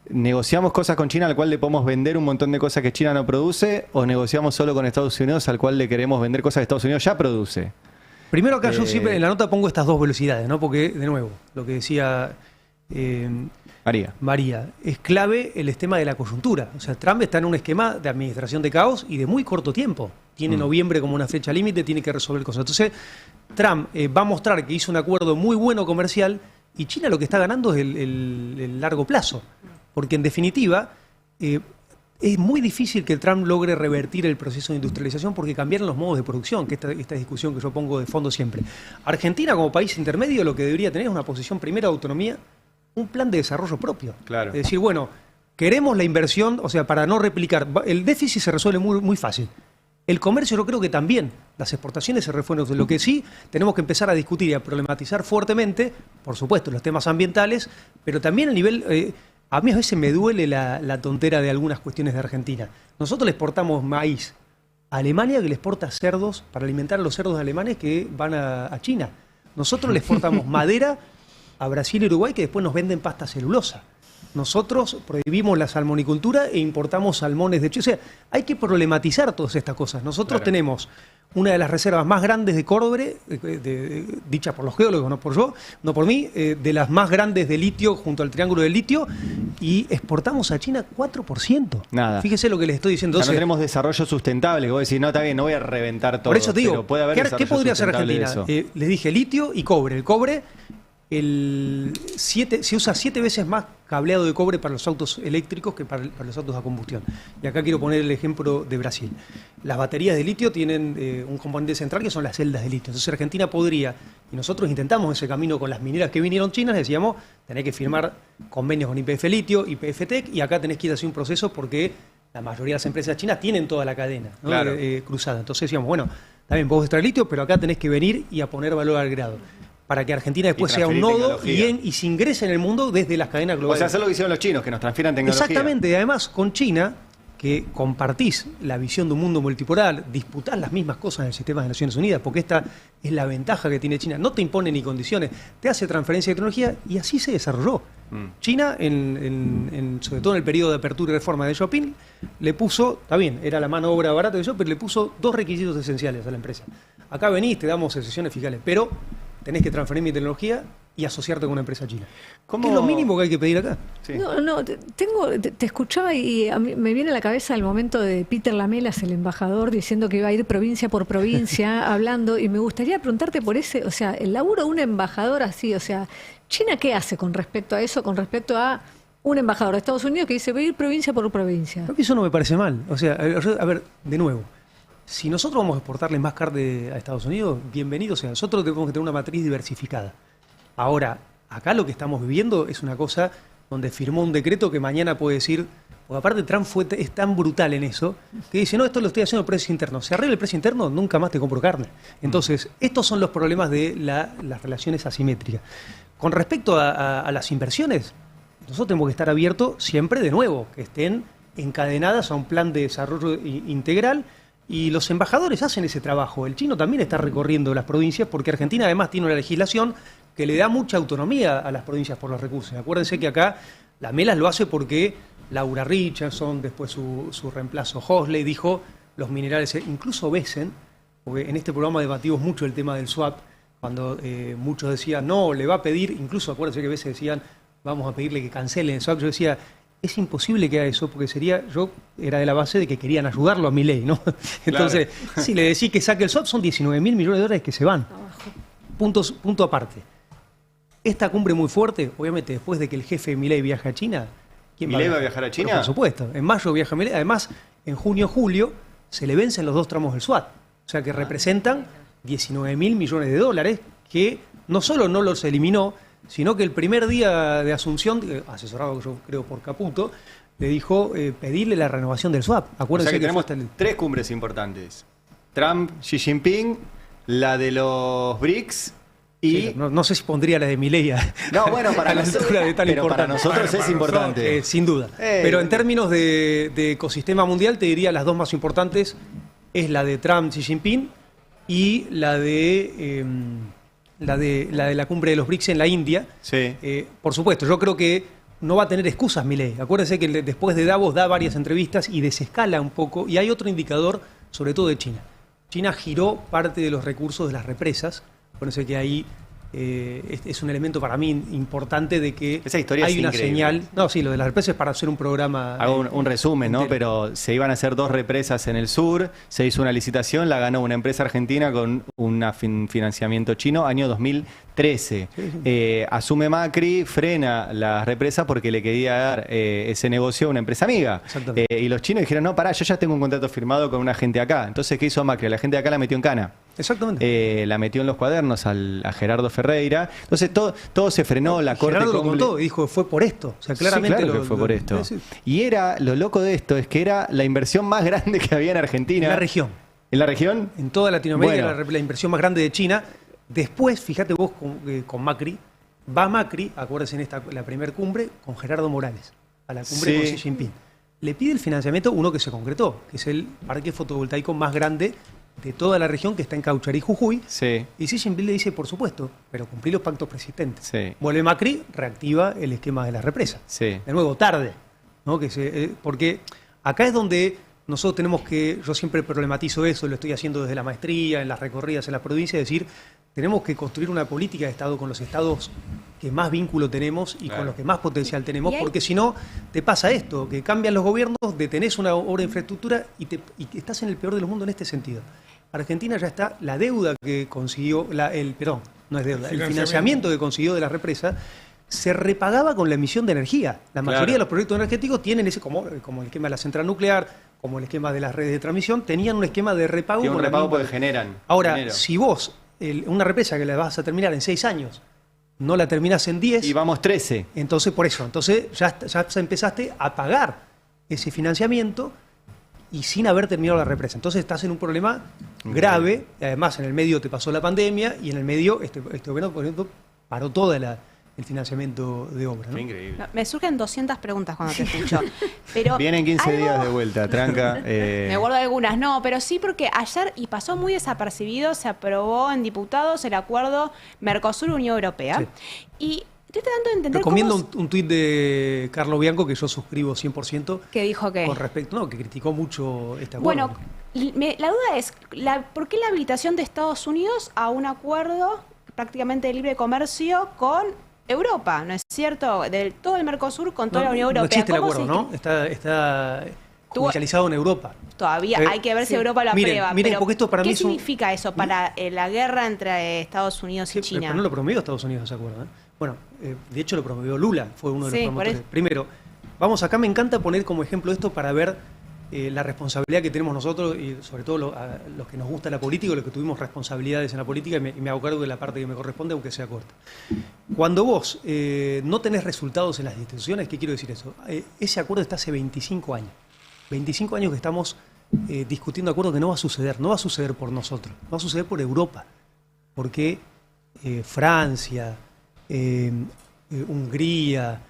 ¿Negociamos cosas con China al cual le podemos vender un montón de cosas que China no produce? ¿O negociamos solo con Estados Unidos al cual le queremos vender cosas que Estados Unidos ya produce? Primero acá yo siempre en la nota pongo estas 2 velocidades, ¿no? Porque, de nuevo, lo que decía María, es clave el tema de la coyuntura. O sea, Trump está en un esquema de administración de caos y de muy corto tiempo. Tiene noviembre como una fecha límite, tiene que resolver cosas. Entonces, Trump va a mostrar que hizo un acuerdo muy bueno comercial, y China lo que está ganando es el largo plazo. Porque, en definitiva, es muy difícil que Trump logre revertir el proceso de industrialización, porque cambiaron los modos de producción, que esta discusión que yo pongo de fondo siempre. Argentina, como país intermedio, lo que debería tener es una posición primera de autonomía, un plan de desarrollo propio. Claro. Es decir, bueno, queremos la inversión, o sea, para no replicar. El déficit se resuelve muy, muy fácil. El comercio yo creo que también. Las exportaciones se refuerzan. Lo que sí tenemos que empezar a discutir y a problematizar fuertemente, por supuesto, los temas ambientales, pero también a nivel... a mí a veces me duele la tontera de algunas cuestiones de Argentina. Nosotros le exportamos maíz a Alemania, que le exporta cerdos para alimentar a los cerdos alemanes que van a China. Nosotros le exportamos madera a Brasil y Uruguay, que después nos venden pasta celulosa. Nosotros prohibimos la salmonicultura e importamos salmones de Chile. O sea, hay que problematizar todas estas cosas. Nosotros tenemos una de las reservas más grandes de cobre, dicha por los geólogos, no por yo, no por mí, de las más grandes de litio junto al Triángulo del Litio, y exportamos a China 4%. Nada. Fíjese lo que les estoy diciendo. O sea, no tenemos desarrollo sustentable. Vos decís, no, está bien, no voy a reventar todo. Por eso te digo, puede haber ¿qué podría hacer Argentina? Les dije litio y cobre. El cobre... se usa 7 veces más cableado de cobre para los autos eléctricos que para los autos a combustión. Y acá quiero poner el ejemplo de Brasil. Las baterías de litio tienen un componente central que son las celdas de litio. Entonces Argentina podría, y nosotros intentamos ese camino con las mineras que vinieron chinas, decíamos, tenés que firmar convenios con YPF Litio, YPF Tech, y acá tenés que ir a hacer un proceso porque la mayoría de las empresas chinas tienen toda la cadena, ¿no? Claro. Cruzada. Entonces decíamos, bueno, también podés extraer litio, pero acá tenés que venir y a poner valor agregado, para que Argentina después sea un nodo y se ingrese en el mundo desde las cadenas globales. O sea, hacer lo que hicieron los chinos, que nos transfieran tecnología. Exactamente, y además con China, que compartís la visión de un mundo multipolar, disputás las mismas cosas en el sistema de Naciones Unidas, porque esta es la ventaja que tiene China. No te impone ni condiciones, te hace transferencia de tecnología, y así se desarrolló. China, sobre todo en el periodo de apertura y reforma de Xiaoping, le puso, está bien, era la mano de obra barata de eso, pero le puso 2 requisitos esenciales a la empresa. Acá venís, te damos excepciones fiscales, pero tenés que transferir mi tecnología y asociarte con una empresa china. ¿Qué es lo mínimo que hay que pedir acá? Sí. Te escuchaba y a mí me viene a la cabeza el momento de Peter Lamelas, el embajador, diciendo que iba a ir provincia por provincia hablando, y me gustaría preguntarte por ese, o sea, el laburo de un embajador así, o sea, ¿China qué hace con respecto a eso, con respecto a un embajador de Estados Unidos que dice voy a ir provincia por provincia? Creo que eso no me parece mal. O sea, a ver, de nuevo, si nosotros vamos a exportarle más carne a Estados Unidos, bienvenido sea. Nosotros tenemos que tener una matriz diversificada. Ahora, acá lo que estamos viviendo es una cosa donde firmó un decreto que mañana puede decir, porque aparte Trump es tan brutal en eso, que dice, no, esto lo estoy haciendo el precio interno. Si arregla el precio interno, nunca más te compro carne. Entonces, estos son los problemas de las relaciones asimétricas. Con respecto a las inversiones, nosotros tenemos que estar abiertos siempre, de nuevo, que estén encadenadas a un plan de desarrollo integral, y los embajadores hacen ese trabajo. El chino también está recorriendo las provincias, porque Argentina además tiene una legislación que le da mucha autonomía a las provincias por los recursos. Acuérdense que acá la Melas lo hace porque Laura Richardson, después su reemplazo Hosley, dijo los minerales, incluso Besen, porque en este programa debatimos mucho el tema del swap, cuando muchos decían, no, le va a pedir, incluso acuérdense que a veces decían, vamos a pedirle que cancelen el swap. Yo decía, es imposible que haga eso, porque yo era de la base de que querían ayudarlo a Milei, ¿no? Entonces, claro, si le decís que saque el swap, son 19.000 millones de dólares que se van. Punto aparte. Esta cumbre muy fuerte, obviamente, después de que el jefe de Milei viaja a China. ¿Milei va a viajar a China? Por supuesto. En mayo viaja Milei. Además, en junio, julio, se le vencen los 2 tramos del swap. O sea que representan 19.000 millones de dólares, que no solo no los eliminó, sino que el primer día de Asunción, asesorado yo creo por Caputo, le dijo pedirle la renovación del swap. Acuérdense, o sea que tenemos 3 cumbres importantes. Trump, Xi Jinping, la de los BRICS y... Sí, no sé si pondría la de Milei no, bueno, para la altura de tal pero importante. Para nosotros es importante. Sin duda. Pero en términos de ecosistema mundial, te diría las 2 más importantes es la de Trump, Xi Jinping, y la de la cumbre de los BRICS en la India. Sí. Por supuesto, yo creo que no va a tener excusas Milei. Acuérdense que después de Davos da varias entrevistas y desescala un poco. Y hay otro indicador, sobre todo de China. China giró parte de los recursos de las represas. Acuérdense que ahí es un elemento para mí importante de que esa historia hay es una increíble. Señal. No, sí, lo de las represas es para hacer un programa. Hago un resumen, ¿no? entero. Pero se iban a hacer 2 represas en el sur, se hizo una licitación, la ganó una empresa argentina con un financiamiento chino, año 2013. Asume Macri, frena la represa porque le quería dar ese negocio a una empresa amiga. Y los chinos dijeron, no, pará, yo ya tengo un contrato firmado con una gente acá. Entonces, ¿qué hizo Macri? La gente de acá la metió en cana. Exactamente. La metió en los cuadernos a Gerardo Ferreira. Entonces todo se frenó, la corte... Gerardo lo contó y dijo que fue por esto. O sea, claramente sí, claro que fue por esto. Sí. Y lo loco de esto es que era la inversión más grande que había en Argentina. En la región. ¿En la región? En toda Latinoamérica, bueno, la inversión más grande de China. Después, fíjate vos con Macri, va Macri, acuérdense en la primera cumbre, con Gerardo Morales, a la cumbre con Xi Jinping. Le pide el financiamiento, uno que se concretó, que es el parque fotovoltaico más grande de toda la región, que está en Caucharí, Jujuy. Sí. Y Xi Jinping le dice, por supuesto, pero cumplí los pactos persistentes. Sí. Vuelve Macri, reactiva el esquema de la represa. Sí. De nuevo, tarde, ¿no? Porque acá es donde nosotros tenemos que, yo siempre problematizo eso, lo estoy haciendo desde la maestría, en las recorridas en las provincias, es decir, tenemos que construir una política de Estado con los estados que más vínculo tenemos y con los que más potencial tenemos, porque si no, te pasa esto, que cambian los gobiernos, detenés una obra de infraestructura y estás en el peor de los mundos en este sentido. Argentina ya está, la deuda que consiguió, el financiamiento que consiguió de la represa, se repagaba con la emisión de energía. La mayoría de los proyectos energéticos tienen ese, como el esquema de la central nuclear, como el esquema de las redes de transmisión, tenían un esquema de repago. Tiene un repago porque generan. Ahora, si vos, una represa que la vas a terminar en 6 años, no la terminás en 10. Y vamos 13. Entonces, por eso. Entonces, ya empezaste a pagar ese financiamiento y sin haber terminado la represa. Entonces, estás en un problema grave. Además, en el medio te pasó la pandemia y en el medio, este gobierno, por ejemplo, paró todo el financiamiento de obra, ¿no? Qué increíble. No, me surgen 200 preguntas cuando te escucho. Pero vienen 15 días de vuelta, tranca. Me guardo algunas, no, pero sí porque ayer, y pasó muy desapercibido, se aprobó en diputados el acuerdo Mercosur-Unión Europea. Sí. Y estoy tratando de entender recomiendo un tuit de Carlos Bianco que yo suscribo 100%. ¿Que dijo qué? Con respecto, que criticó mucho este acuerdo. Bueno, la duda es, ¿por qué la habilitación de Estados Unidos a un acuerdo prácticamente de libre comercio con Europa, ¿no es cierto? Todo el Mercosur con toda la Unión Europea. No existe el acuerdo, ¿no? Está judicializado en Europa. Todavía hay que ver si Europa lo aprueba. Miren, porque esto para ¿qué mí significa eso para la guerra entre Estados Unidos y China? Pero no lo promovió Estados Unidos ese acuerdo, ¿eh? Bueno, de hecho lo promovió Lula, fue uno de los promotores. Primero, acá me encanta poner como ejemplo esto para ver la responsabilidad que tenemos nosotros, y sobre todo a los que nos gusta la política, los que tuvimos responsabilidades en la política, y me hago cargo de la parte que me corresponde, aunque sea corta. Cuando vos no tenés resultados en las instituciones, ¿qué quiero decir eso? Ese acuerdo está hace 25 años. 25 años que estamos discutiendo acuerdo que no va a suceder. No va a suceder por nosotros, va a suceder por Europa. Porque Francia, Hungría,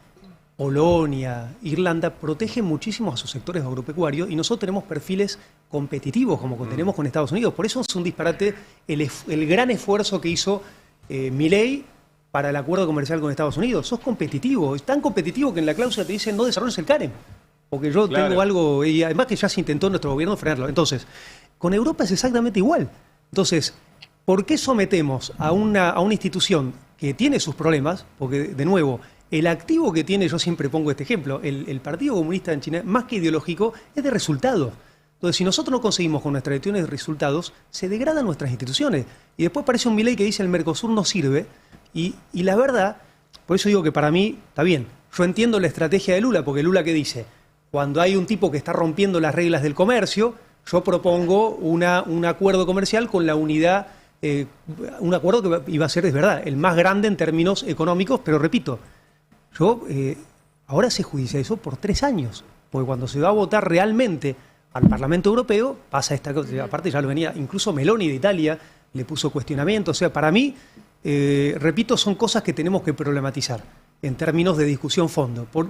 Polonia, Irlanda protegen muchísimo a sus sectores agropecuarios y nosotros tenemos perfiles competitivos como tenemos con Estados Unidos. Por eso es un disparate el gran esfuerzo que hizo Milei para el acuerdo comercial con Estados Unidos. Sos competitivo, es tan competitivo que en la cláusula te dicen no desarrolles el CAREM, porque yo tengo algo, y además que ya se intentó en nuestro gobierno frenarlo. Entonces, con Europa es exactamente igual. Entonces, ¿por qué sometemos a una institución que tiene sus problemas? Porque, de nuevo, el activo que tiene, yo siempre pongo este ejemplo, el Partido Comunista en China, más que ideológico, es de resultados. Entonces, si nosotros no conseguimos con nuestras elecciones de resultados, se degradan nuestras instituciones. Y después aparece un Milei que dice el Mercosur no sirve. Y la verdad, por eso digo que para mí, está bien, yo entiendo la estrategia de Lula, porque Lula, ¿qué dice? Cuando hay un tipo que está rompiendo las reglas del comercio, yo propongo un acuerdo comercial con la unidad, un acuerdo que iba a ser, es verdad, el más grande en términos económicos, pero repito, ahora se judicializó por 3 años, porque cuando se va a votar realmente al Parlamento Europeo, pasa esta cosa, aparte ya lo venía, incluso Meloni de Italia le puso cuestionamiento, o sea, para mí, repito, son cosas que tenemos que problematizar en términos de discusión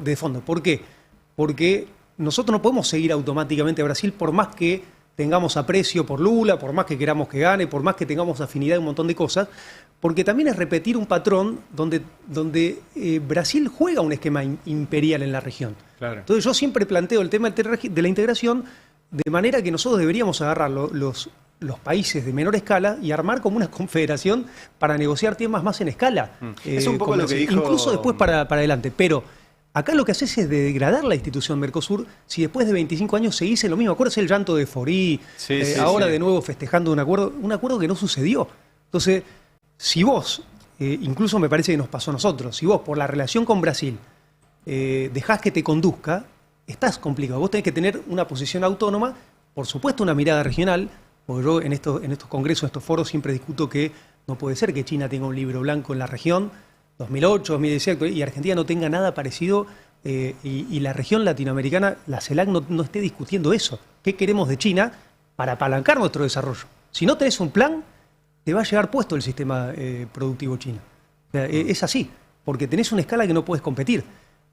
de fondo. ¿Por qué? Porque nosotros no podemos seguir automáticamente a Brasil por más que tengamos aprecio por Lula, por más que queramos que gane, por más que tengamos afinidad en un montón de cosas, porque también es repetir un patrón donde Brasil juega un esquema imperial en la región. Claro. Entonces yo siempre planteo el tema de la integración de manera que nosotros deberíamos agarrar los países de menor escala y armar como una confederación para negociar temas más en escala. Es un poco lo que dijo... Incluso después para adelante, pero... Acá lo que haces es degradar la institución Mercosur si después de 25 años seguís en lo mismo. Acuérdate el llanto de Forí, ahora de nuevo festejando un acuerdo que no sucedió. Entonces, si vos, incluso me parece que nos pasó a nosotros, si vos por la relación con Brasil dejás que te conduzca, estás complicado. Vos tenés que tener una posición autónoma, por supuesto una mirada regional, porque yo en estos congresos, en estos foros siempre discuto que no puede ser que China tenga un libro blanco en la región, 2008, 2017, y Argentina no tenga nada parecido, y la región latinoamericana, la CELAC, no esté discutiendo eso. ¿Qué queremos de China para apalancar nuestro desarrollo? Si no tenés un plan, te va a llegar puesto el sistema productivo chino. O sea, es así, porque tenés una escala que no puedes competir.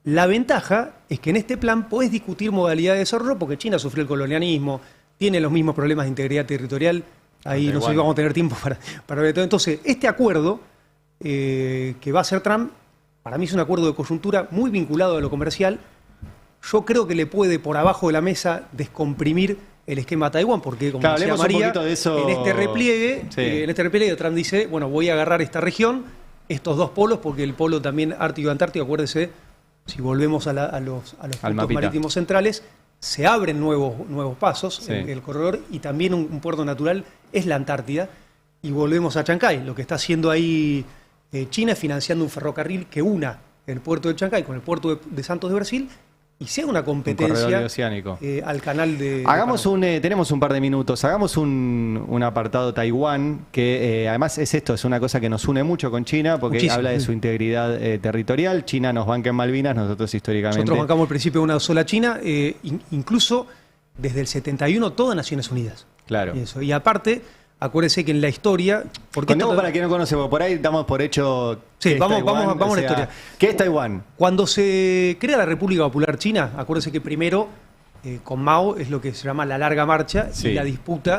La ventaja es que en este plan podés discutir modalidades de desarrollo, porque China sufrió el colonialismo, tiene los mismos problemas de integridad territorial, ahí no sé si vamos a tener tiempo para ver todo. Entonces, este acuerdo... que va a ser Trump, para mí es un acuerdo de coyuntura muy vinculado a lo comercial. Yo creo que le puede por abajo de la mesa descomprimir el esquema Taiwán, porque como decía María, de eso... en este repliegue Trump dice, bueno, voy a agarrar esta región, estos dos polos, porque el polo también Ártico y Antártico, acuérdese, si volvemos a los puntos marítimos centrales, se abren nuevos pasos, el corredor, y también un puerto natural es la Antártida, y volvemos a Chancay, lo que está haciendo ahí China es financiando un ferrocarril que una el puerto de Chancay con el puerto de Santos de Brasil y sea una competencia al canal de... Tenemos un par de minutos, hagamos un apartado Taiwán, que además es una cosa que nos une mucho con China, porque habla de su integridad territorial. China nos banca en Malvinas, nosotros históricamente... Nosotros bancamos al principio una sola China, incluso desde el 71 todas Naciones Unidas. Claro. Y aparte... Acuérdense que en la historia... Contemos para quien no conoce, por ahí damos por hecho... Sí, vamos a la historia. ¿Qué es Taiwán? Cuando se crea la República Popular China, acuérdense que primero con Mao es lo que se llama la larga marcha y la disputa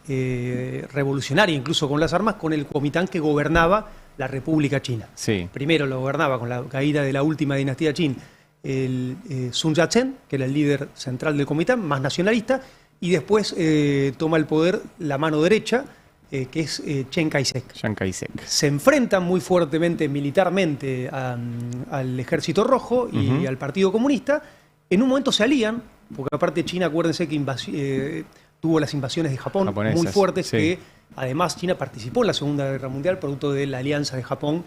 revolucionaria, incluso con las armas, con el Kuomintang que gobernaba la República China. Sí. Primero lo gobernaba con la caída de la última dinastía Qin el Sun Yat-sen, que era el líder central del Kuomintang, más nacionalista, y después toma el poder la mano derecha, que es Chiang Kai-shek. Se enfrentan muy fuertemente militarmente al Ejército Rojo y al Partido Comunista. En un momento se alían, porque aparte China, acuérdense que tuvo las invasiones de Japón muy fuertes, que además China participó en la Segunda Guerra Mundial, producto de la alianza de Japón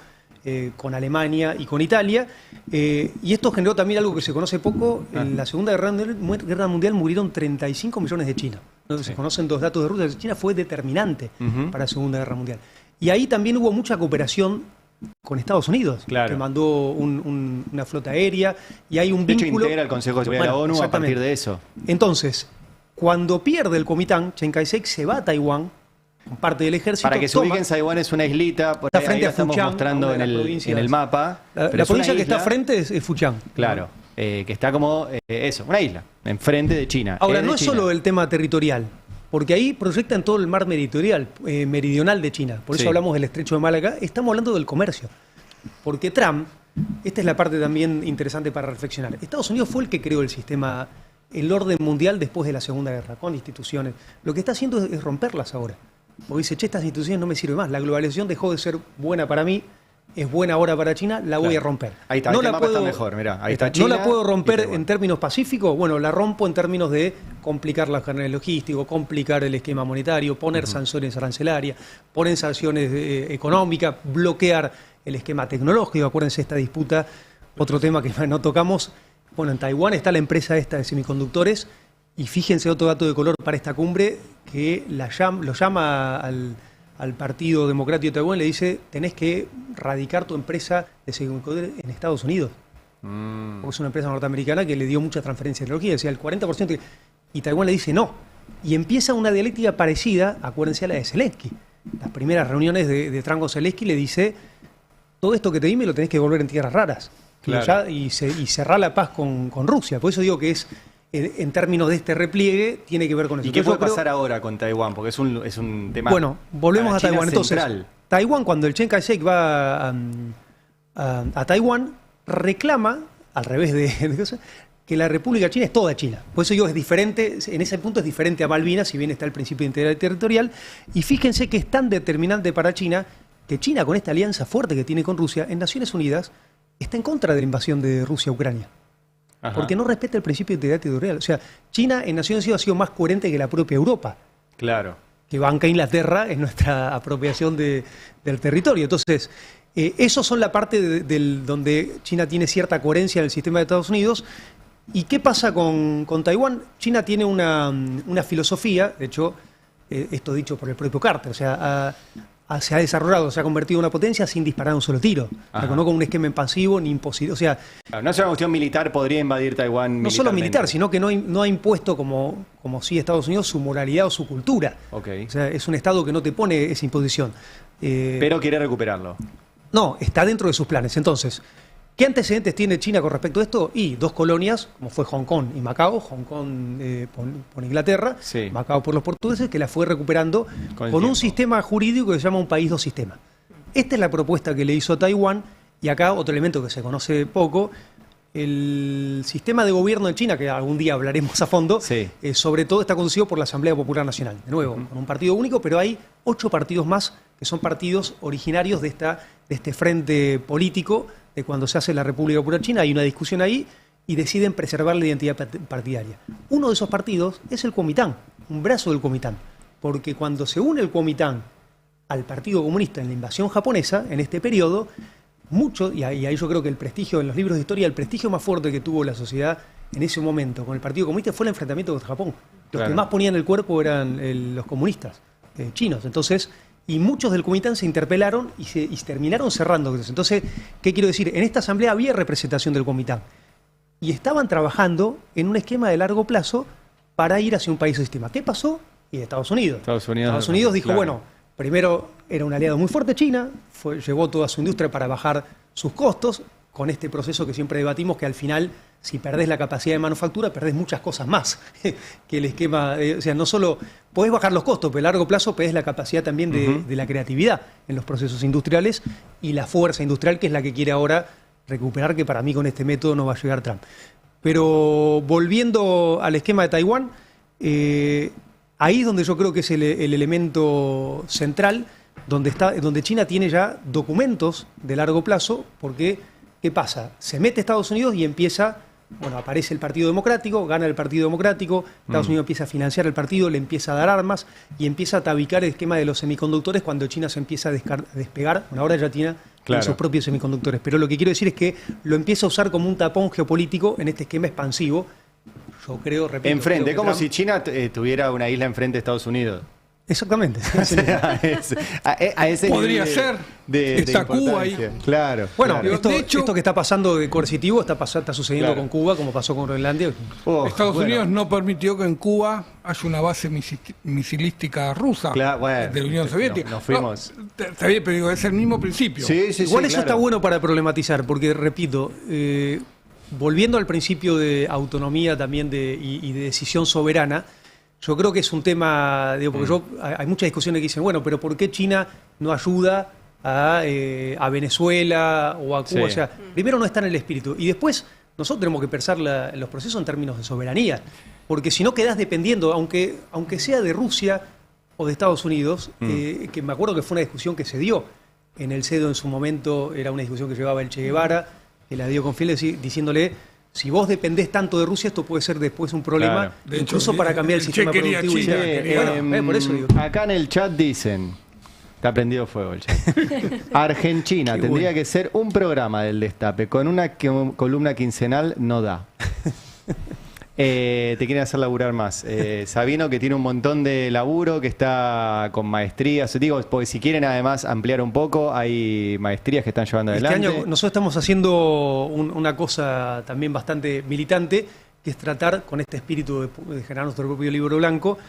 con Alemania y con Italia. Y esto generó también algo que se conoce poco. En la Segunda Guerra Mundial murieron 35 millones de chinos. Entonces, se conocen dos datos de Rusia. China fue determinante para la Segunda Guerra Mundial. Y ahí también hubo mucha cooperación con Estados Unidos, que mandó una flota aérea, y hay un vínculo... De hecho, integra el Consejo de Seguridad de la ONU a partir de eso. Entonces, cuando pierde el Kuomintang, Chiang Kai-shek se va a Taiwán, con parte del ejército... Para que se ubiquen, Taiwán es una islita, por ahí, frente ahí a estamos Fujian, mostrando en el mapa. La provincia que está frente es Fujian. Claro, que está como eso, una isla, enfrente de China. Ahora, no es solo el tema territorial, porque ahí proyectan todo el mar meridional de China. Por eso hablamos del estrecho de Malaca. Estamos hablando del comercio. Porque Trump, esta es la parte también interesante para reflexionar. Estados Unidos fue el que creó el sistema, el orden mundial después de la Segunda Guerra, con instituciones. Lo que está haciendo es romperlas ahora. Porque dice, estas instituciones no me sirven más. La globalización dejó de ser buena para mí, es buena ahora para China, la voy a romper. Ahí está, no el mapa está mejor, mirá, ahí está China. No la puedo romper en términos pacíficos, bueno, la rompo en términos de complicar los canales logísticos, complicar el esquema monetario, poner sanciones arancelarias, poner sanciones económicas, bloquear el esquema tecnológico. Acuérdense esta disputa, otro tema que no tocamos. Bueno, en Taiwán está la empresa esta de semiconductores, y fíjense otro dato de color para esta cumbre, que lo llama al Partido Democrático de Taiwán, le dice, tenés que radicar tu empresa de semiconductores en Estados Unidos. Porque es una empresa norteamericana que le dio mucha transferencia de tecnología, decía el 40%, y Taiwán le dice no. Y empieza una dialéctica parecida, acuérdense, a la de Zelensky. Las primeras reuniones de Trump con Zelensky le dice, todo esto que te di me lo tenés que devolver en tierras raras. Claro. Y cerrar la paz con Rusia. Por eso digo que es, en términos de este repliegue, tiene que ver con eso. ¿Y qué puede pasar ahora con Taiwán? Porque es un tema... Bueno, volvemos a Taiwán. Central. Entonces, Taiwán, cuando el Chiang Kai-shek va a Taiwán, reclama, al revés de cosas, que la República China es toda China. Por eso digo, es diferente, en ese punto es diferente a Malvinas, si bien está el principio de integridad territorial. Y fíjense que es tan determinante para China, que China, con esta alianza fuerte que tiene con Rusia, en Naciones Unidas, está en contra de la invasión de Rusia a Ucrania. Ajá. Porque no respeta el principio de integridad territorial. O sea, China en Naciones Unidas ha sido más coherente que la propia Europa. Claro. Que banca Inglaterra en nuestra apropiación del territorio. Entonces, esos son la parte donde China tiene cierta coherencia en el sistema de Estados Unidos. ¿Y qué pasa con Taiwán? China tiene una filosofía, de hecho, esto dicho por el propio Carter, o sea, se ha desarrollado, se ha convertido en una potencia sin disparar un solo tiro. O sea, no con un esquema expansivo ni imposible. O sea, no es una cuestión militar, podría invadir Taiwán. No solo militar, sino que no ha impuesto, como sí Estados Unidos, su moralidad o su cultura. Okay. O sea, es un Estado que no te pone esa imposición. Pero quiere recuperarlo. No, está dentro de sus planes. Entonces, ¿qué antecedentes tiene China con respecto a esto? Y dos colonias, como fue Hong Kong y Macao, Hong Kong por Inglaterra, sí. Macao por los portugueses, que la fue recuperando con un sistema jurídico que se llama un país, dos sistemas. Esta es la propuesta que le hizo a Taiwán, y acá otro elemento que se conoce poco, el sistema de gobierno en China, que algún día hablaremos a fondo, sí. Sobre todo está conducido por la Asamblea Popular Nacional, de nuevo, con un partido único, pero hay 8 partidos más que son partidos originarios de este frente político de cuando se hace la República Popular China. Hay una discusión ahí y deciden preservar la identidad partidaria. Uno de esos partidos es el Kuomintang, un brazo del Kuomintang, porque cuando se une el Kuomintang al Partido Comunista en la invasión japonesa, en este periodo, mucho, y ahí yo creo que el prestigio, en los libros de historia, el prestigio más fuerte que tuvo la sociedad en ese momento con el Partido Comunista fue el enfrentamiento con Japón. Los que más ponían el cuerpo eran los comunistas chinos. Entonces, y muchos del Kuomintang se interpelaron y terminaron cerrando. Entonces, ¿qué quiero decir? En esta asamblea había representación del Kuomintang y estaban trabajando en un esquema de largo plazo para ir hacia un país o sistema. ¿Qué pasó? Y Estados Unidos. Estados Unidos dijo, bueno, primero era un aliado muy fuerte China, llevó toda su industria para bajar sus costos, con este proceso que siempre debatimos, que al final, si perdés la capacidad de manufactura, perdés muchas cosas más que el esquema. O sea, no solo podés bajar los costos, pero a largo plazo perdés la capacidad también de la creatividad en los procesos industriales y la fuerza industrial, que es la que quiere ahora recuperar, que para mí con este método no va a llegar Trump. Pero volviendo al esquema de Taiwán, ahí es donde yo creo que es el elemento central, donde China tiene ya documentos de largo plazo, porque ¿qué pasa? Se mete Estados Unidos y empieza Bueno, aparece el Partido Democrático, gana el Partido Democrático, Estados Unidos empieza a financiar el partido, le empieza a dar armas y empieza a tabicar el esquema de los semiconductores cuando China se empieza a despegar. Bueno, ahora ya tiene sus propios semiconductores, pero lo que quiero decir es que lo empieza a usar como un tapón geopolítico en este esquema expansivo. Yo creo, repito... Enfrente, como si China tuviera una isla enfrente de Estados Unidos. Exactamente. A ese podría ser. Está Cuba ahí. Claro. Bueno, claro. Esto que está pasando de coercitivo está sucediendo con Cuba, como pasó con Groenlandia. Estados Unidos no permitió que en Cuba haya una base misilística rusa de la Unión Soviética. Nos fuimos. Está bien, pero digo, es el mismo principio. Igual eso está bueno para problematizar, porque, repito, volviendo al principio de autonomía también y de decisión soberana, yo creo que es un tema, porque hay muchas discusiones que dicen, bueno, pero ¿por qué China no ayuda a Venezuela o a Cuba? Sí. O sea, primero no está en el espíritu. Y después nosotros tenemos que pensar los procesos en términos de soberanía. Porque si no quedás dependiendo, aunque sea de Rusia o de Estados Unidos, que me acuerdo que fue una discusión que se dio en el CEDO en su momento, era una discusión que llevaba el Che Guevara, que la dio con Fieles diciéndole... Si vos dependés tanto de Rusia, esto puede ser después un problema, incluso para cambiar el sistema productivo. Por eso digo. Acá en el chat dicen, está prendido fuego el chat, Argentina tendría que ser un programa del Destape, con una columna quincenal no da. Te quieren hacer laburar más. Sabino, que tiene un montón de laburo, que está con maestrías. Digo, porque si quieren además ampliar un poco, hay maestrías que están llevando adelante. Este año nosotros estamos haciendo una cosa también bastante militante, que es tratar, con este espíritu de generar nuestro propio libro blanco,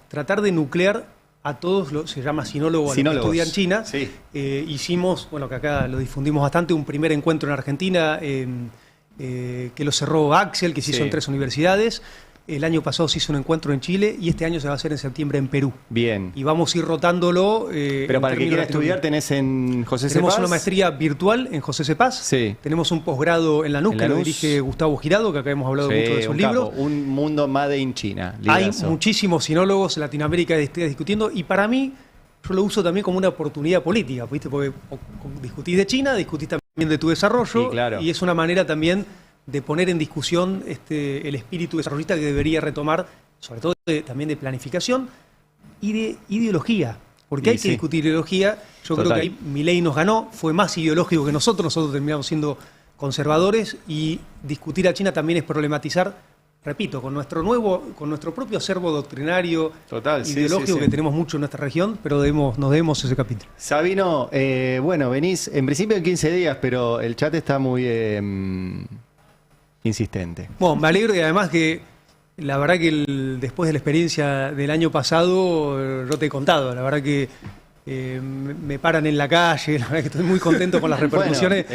tratar de nuclear a todos, se llama sinólogo, a los que estudian China. Sí. Hicimos, bueno, que acá lo difundimos bastante, un primer encuentro en Argentina, que lo cerró Axel, que se hizo en 3 universidades. El año pasado se hizo un encuentro en Chile y este año se va a hacer en septiembre en Perú. Bien. Y vamos a ir rotándolo. Pero para el que quiera estudiar, tenés en José Cepaz. Tenemos una maestría virtual en José Cepaz. Sí. Tenemos un posgrado en Lanús, que lo dirige Gustavo Girado, que acá hemos hablado mucho de sus libros. Un mundo made in China. Hay muchísimos sinólogos en Latinoamérica discutiendo, y para mí, yo lo uso también como una oportunidad política, ¿viste? Porque discutís de China, discutís también de tu desarrollo, y es una manera también de poner en discusión el espíritu desarrollista que debería retomar, sobre todo también de planificación y de ideología, porque hay que discutir ideología. Yo creo que ahí Milei nos ganó, fue más ideológico que nosotros terminamos siendo conservadores, y discutir a China también es problematizar, repito, con nuestro propio acervo doctrinario, ideológico, que tenemos mucho en nuestra región, pero nos debemos ese capítulo. Sabino, bueno, venís en principio en 15 días, pero el chat está muy insistente. Bueno, me alegro, y además que la verdad que después de la experiencia del año pasado, yo te he contado, la verdad que me paran en la calle, la verdad que estoy muy contento con las repercusiones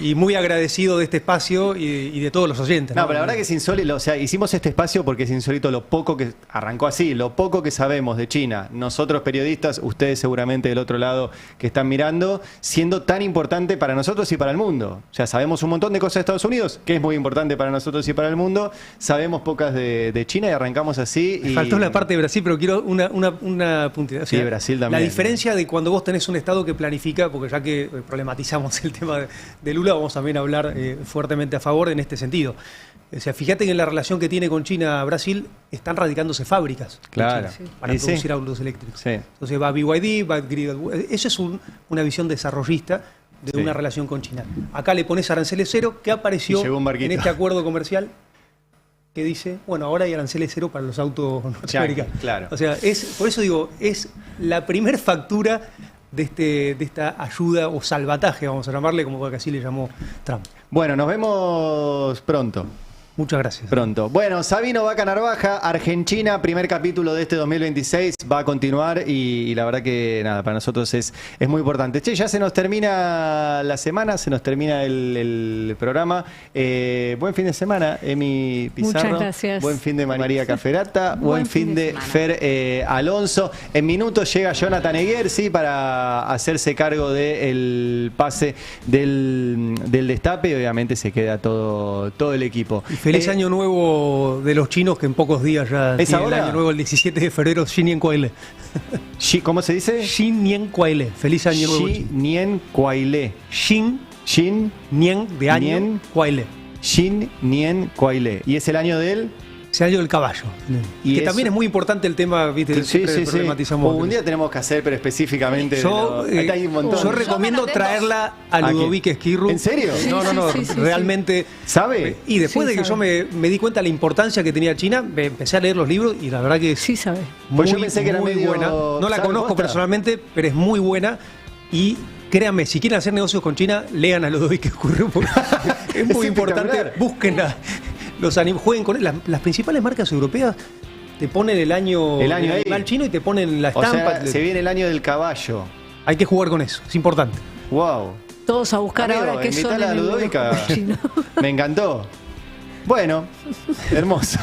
y muy agradecido de este espacio y de todos los oyentes. No, pero la verdad que es insólito, o sea, hicimos este espacio porque es insólito lo poco que arrancó así, lo poco que sabemos de China, nosotros periodistas, ustedes seguramente del otro lado que están mirando, siendo tan importante para nosotros y para el mundo. O sea, sabemos un montón de cosas de Estados Unidos, que es muy importante para nosotros y para el mundo, sabemos pocas de China y arrancamos así. Me faltó la parte de Brasil, pero quiero una puntita. O sea, sí, Brasil también. La diferencia de cuando vos tenés un Estado que planifica, porque ya que problematizamos el tema de Lula, vamos también a hablar fuertemente a favor en este sentido. O sea, fíjate que en la relación que tiene con China Brasil están radicándose fábricas para producir autos eléctricos. Sí. Entonces va BYD, va Grid. Eso es una visión desarrollista de una relación con China. Acá le pones aranceles cero, que apareció en este acuerdo comercial, que dice, bueno, ahora hay aranceles cero para los autos norteamericanos. Claro. O sea, por eso digo, es la primer factura de esta ayuda o salvataje, vamos a llamarle, como así le llamó Trump. Bueno, nos vemos pronto. Muchas gracias. Pronto. Bueno, Sabino Vaca Narvaja, Argentina, primer capítulo de este 2026, va a continuar y la verdad que nada, para nosotros es muy importante. Che, ya se nos termina la semana, se nos termina el programa. Buen fin de semana, Emi Pizarro. Muchas gracias. Buen fin de María Caferata, buen fin de Fer Alonso. En minutos llega Jonathan Eguer, sí, para hacerse cargo del pase del Destape, y obviamente se queda todo el equipo. Feliz año nuevo de los chinos, que en pocos días ya tiene el año nuevo, el 17 de febrero, Xin Nian Kuai-le. ¿Cómo se dice? Xin Nian Kuai-le. Feliz año nuevo. Xin Nian Kuai-le. Xin Nian de año Kuai-le. Xin Nien Kuai-le. Y es el año del... Es el año del caballo. Y que eso, también es muy importante el tema, ¿viste? Siempre problematizamos. Un día tenemos que hacer, pero específicamente. Yo recomiendo traerla a Ludovic Esquirru. ¿En serio? No, realmente. ¿Sabe? Y después de que yo me di cuenta de la importancia que tenía China, me empecé a leer los libros y la verdad que sí sabe. Pues yo pensé que era muy medio... buena. No la conozco personalmente, pero es muy buena. Y créanme, si quieren hacer negocios con China, lean a Ludovic Esquirru. Es muy importante. Búsquenla. Jueguen con las principales marcas europeas. Te ponen el año del animal chino y te ponen la estampa. O sea, se viene el año del caballo. Hay que jugar con eso, es importante. Wow. Todos a buscar ahora qué son a Ludovica. Me encantó. Bueno, hermoso.